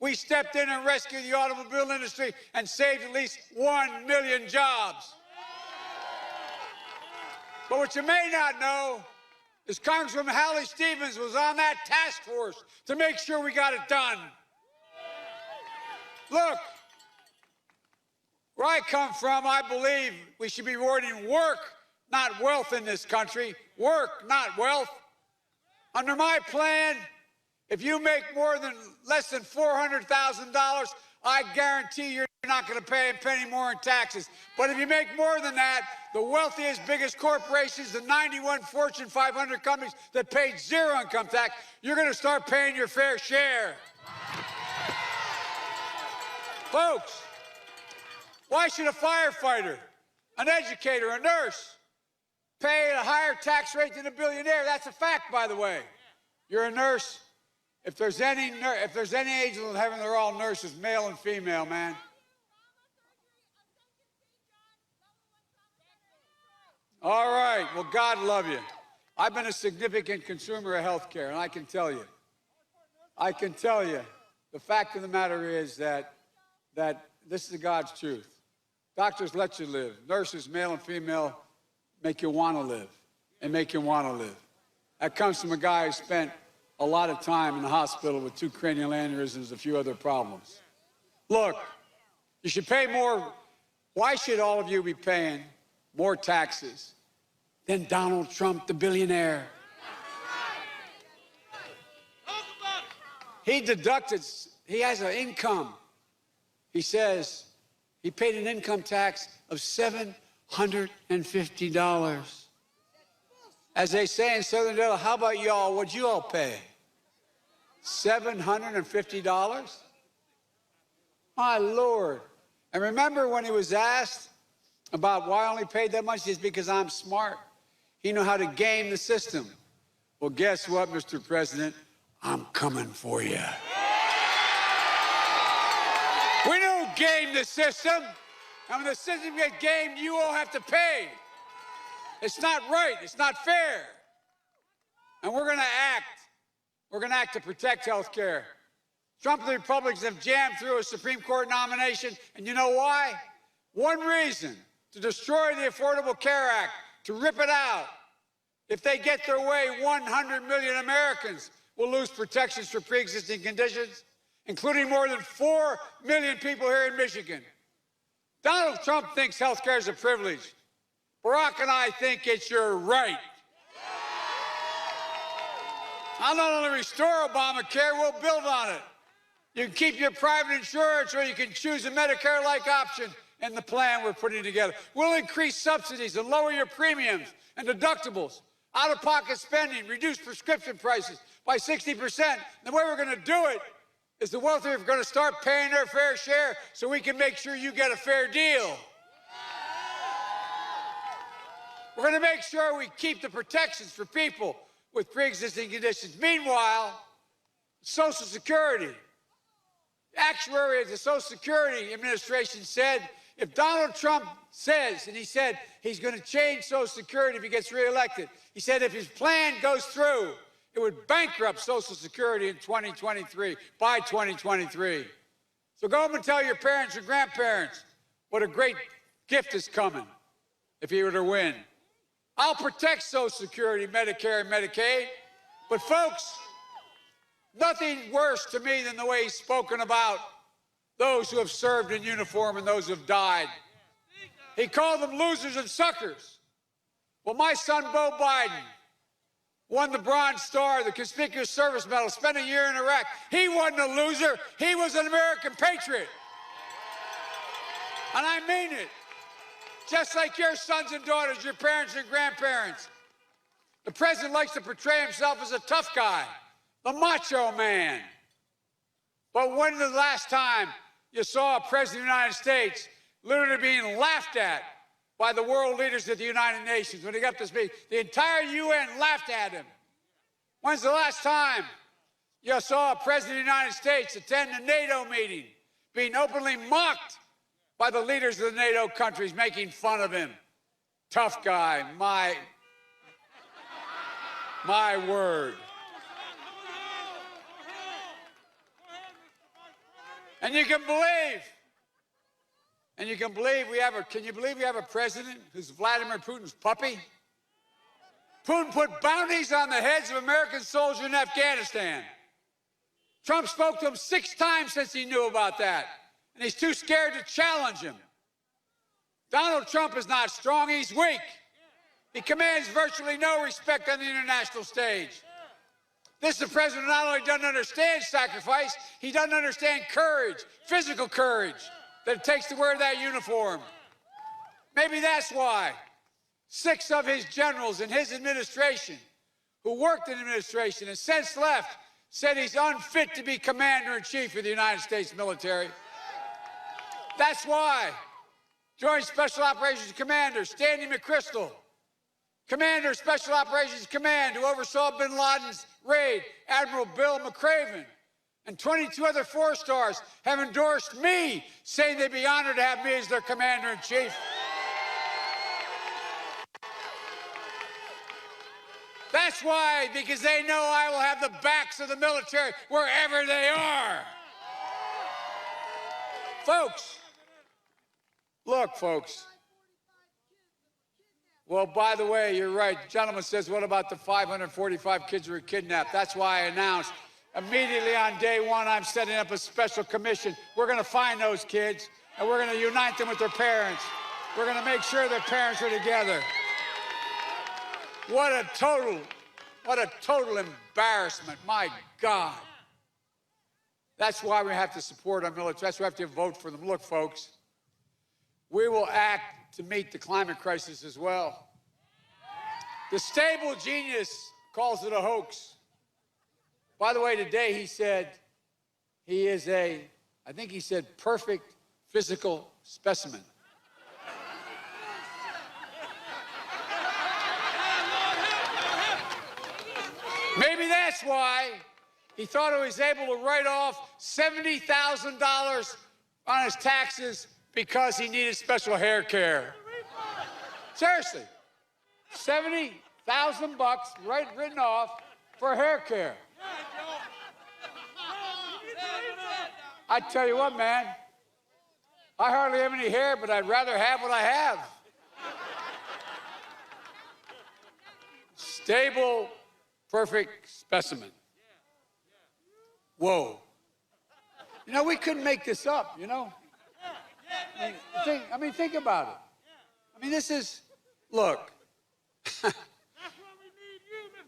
we stepped in and rescued the automobile industry and saved at least 1 million jobs. But what you may not know is Congresswoman Hallie Stevens was on that task force to make sure we got it done. Look, where I come from, I believe we should be rewarding work, not wealth in this country. Work, not wealth. Under my plan, if you make less than $400,000, I guarantee you're not going to pay a penny more in taxes. But if you make more than that, the wealthiest, biggest corporations, the 91 Fortune 500 companies that paid zero income tax, you're going to start paying your fair share. Folks, why should a firefighter, an educator, a nurse pay a higher tax rate than a billionaire? That's a fact, by the way. You're a nurse. If there's any angels in heaven, they're all nurses, male and female, man. All right, well, God love you. I've been a significant consumer of health care, and I can tell you, the fact of the matter is that this is God's truth. Doctors let you live. Nurses, male and female, make you want to live and make you want to live. That comes from a guy who spent a lot of time in the hospital with 2 cranial aneurysms, a few other problems. Look, you should pay more. Why should all of you be paying more taxes than Donald Trump, the billionaire? He has an income. He says he paid an income tax of $750. As they say in Southern Delaware, how about y'all? What'd you all pay? $750? My Lord. And remember when he was asked about why I only paid that much? He says, because I'm smart. He knew how to game the system. Well, guess what, Mr. President? I'm coming for you. We don't game the system. And when the system gets gamed, you all have to pay. It's not right. It's not fair. And we're going to act. We're going to act to protect health care. Trump and the Republicans have jammed through a Supreme Court nomination. And you know why? One reason, to destroy the Affordable Care Act, to rip it out. If they get their way, 100 million Americans will lose protections for pre-existing conditions, including more than 4 million people here in Michigan. Donald Trump thinks health care is a privilege. Barack and I think it's your right. I'll not only restore Obamacare, we'll build on it. You can keep your private insurance, or you can choose a Medicare-like option in the plan we're putting together. We'll increase subsidies and lower your premiums and deductibles, out-of-pocket spending, reduce prescription prices by 60%. The way we're going to do it is the wealthy are going to start paying their fair share so we can make sure you get a fair deal. We're going to make sure we keep the protections for people with pre-existing conditions. Meanwhile, Social Security. The actuary of the Social Security Administration said if Donald Trump says, and he said he's going to change Social Security if he gets reelected, he said if his plan goes through, it would bankrupt Social Security in 2023, by 2023. So go home and tell your parents and grandparents what a great gift is coming if he were to win. I'll protect Social Security, Medicare, and Medicaid. But folks, nothing worse to me than the way he's spoken about those who have served in uniform and those who have died. He called them losers and suckers. Well, my son, Beau Biden, won the Bronze Star, the Conspicuous Service Medal, spent a year in Iraq. He wasn't a loser. He was an American patriot. And I mean it. Just like your sons and daughters, your parents and grandparents. The president likes to portray himself as a tough guy, the macho man. But when was the last time you saw a president of the United States literally being laughed at by the world leaders at the United Nations when he got to speak? The entire UN laughed at him. When's the last time you saw a president of the United States attend a NATO meeting being openly mocked by the leaders of the NATO countries, making fun of him? Tough guy, My word. And you can believe we have a president who's Vladimir Putin's puppy? Putin put bounties on the heads of American soldiers in Afghanistan. Trump spoke to him 6 times since he knew about that, and he's too scared to challenge him. Donald Trump is not strong, he's weak. He commands virtually no respect on the international stage. This is a president who not only doesn't understand sacrifice, he doesn't understand courage, physical courage, that it takes to wear that uniform. Maybe that's why 6 of his generals in his administration, who worked in administration and since left, said he's unfit to be commander-in-chief of the United States military. That's why Joint Special Operations Commander Stanley McChrystal, Commander of Special Operations Command, who oversaw bin Laden's raid, Admiral Bill McCraven, and 22 other 4-stars have endorsed me, saying they'd be honored to have me as their commander-in-chief. That's why, because they know I will have the backs of the military wherever they are. Folks, look, folks. Well, by the way, you're right. The gentleman says, what about the 545 kids who were kidnapped? That's why I announced immediately on day 1, I'm setting up a special commission. We're going to find those kids, and we're going to unite them with their parents. We're going to make sure their parents are together. What a total embarrassment. My God. That's why we have to support our military. That's why we have to vote for them. Look, folks, we will act to meet the climate crisis as well. The stable genius calls it a hoax. By the way, today he said he is I think he said perfect physical specimen. Maybe that's why he thought he was able to write off $70,000 on his taxes because he needed special hair care. Seriously, $70,000 written off for hair care. I tell you what, man, I hardly have any hair, but I'd rather have what I have. Stable, perfect specimen. Whoa. You know, we couldn't make this up, you know? Think about it. I mean, this is, look.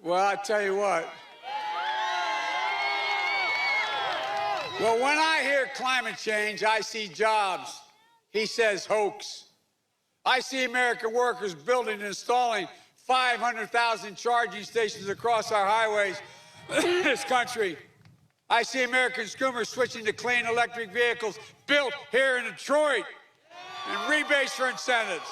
Well, I tell you what. Well, when I hear climate change, I see jobs. He says hoax. I see American workers building and installing 500,000 charging stations across our highways in this country. I see American consumers switching to clean electric vehicles built here in Detroit and rebates for incentives.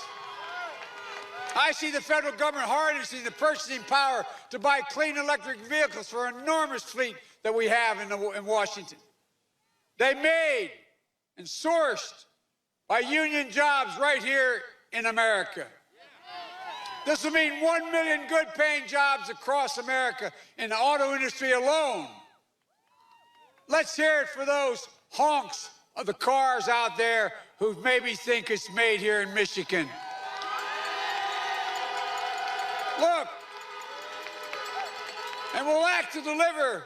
I see the federal government harnessing the purchasing power to buy clean electric vehicles for an enormous fleet that we have in Washington. They made and sourced by union jobs right here in America. This will mean 1 million good-paying jobs across America in the auto industry alone. Let's hear it for those honks of the cars out there who maybe think it's made here in Michigan. Look, and we'll act to deliver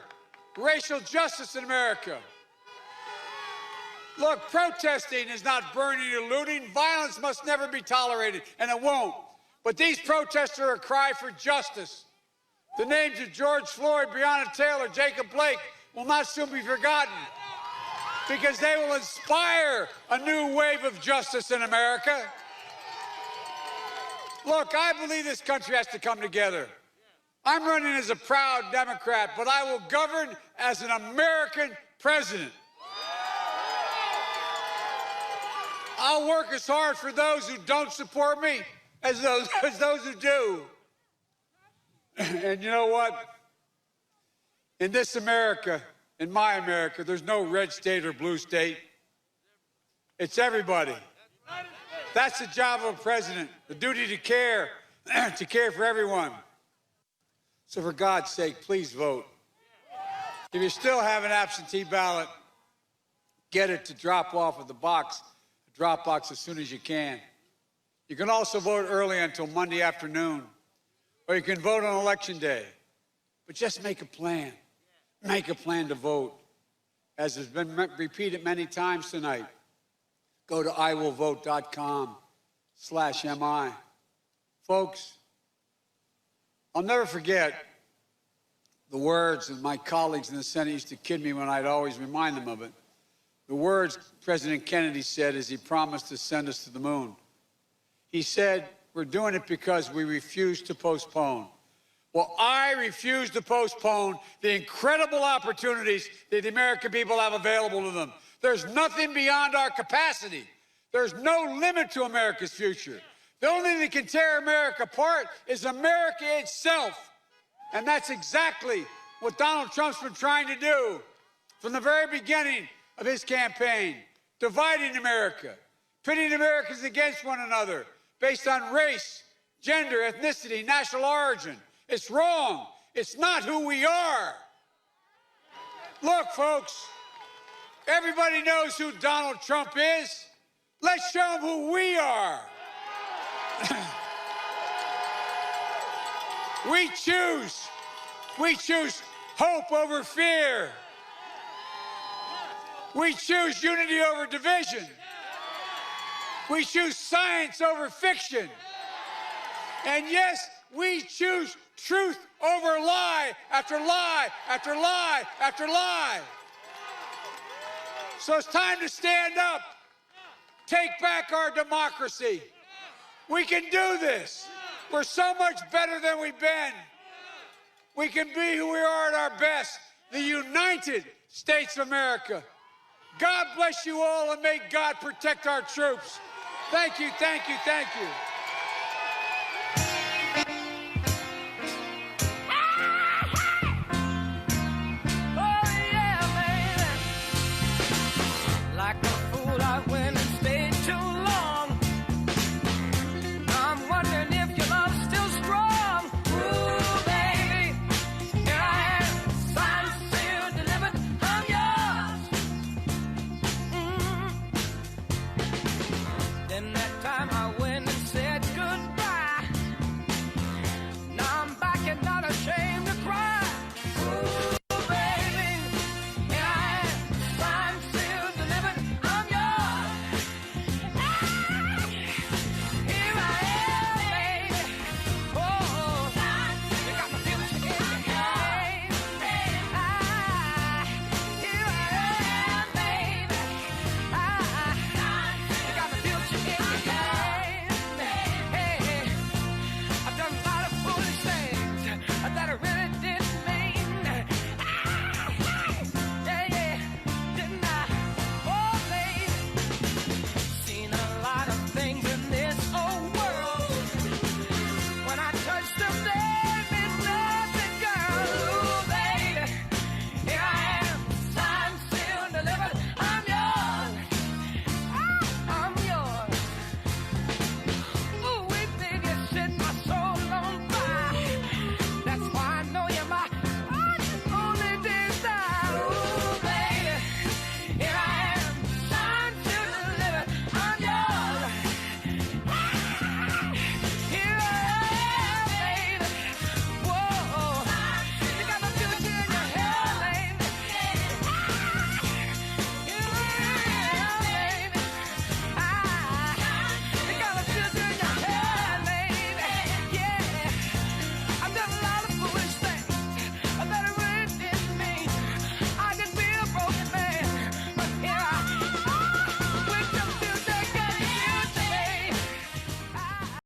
racial justice in America. Look, protesting is not burning or looting. Violence must never be tolerated, and it won't. But these protests are a cry for justice. The names of George Floyd, Breonna Taylor, Jacob Blake will not soon be forgotten because they will inspire a new wave of justice in America. Look, I believe this country has to come together. I'm running as a proud Democrat, but I will govern as an American president. I'll work as hard for those who don't support me as those who do. And you know what? In this America, in my America, there's no red state or blue state. It's everybody. That's the job of a president, the duty to care for everyone. So for God's sake, please vote. If you still have an absentee ballot, get it to drop off at the drop box as soon as you can. You can also vote early until Monday afternoon, or you can vote on Election Day. But just make a plan. Make a plan to vote. As has been repeated many times tonight, go to iwillvote.com/MI. Folks, I'll never forget the words that my colleagues in the Senate used to kid me when I'd always remind them of it. The words President Kennedy said as he promised to send us to the moon. He said, we're doing it because we refuse to postpone. Well, I refuse to postpone the incredible opportunities that the American people have available to them. There's nothing beyond our capacity. There's no limit to America's future. The only thing that can tear America apart is America itself. And that's exactly what Donald Trump's been trying to do from the very beginning of his campaign, dividing America, pitting Americans against one another based on race, gender, ethnicity, national origin. It's wrong. It's not who we are. Look, folks, everybody knows who Donald Trump is. Let's show them who we are. We choose hope over fear. We choose unity over division. We choose science over fiction. And yes, we choose truth over lie after lie after lie after lie. So it's time to stand up. Take back our democracy. We can do this. We're so much better than we've been. We can be who we are at our best, the United States of America. God bless you all, and may God protect our troops. Thank you, thank you, thank you.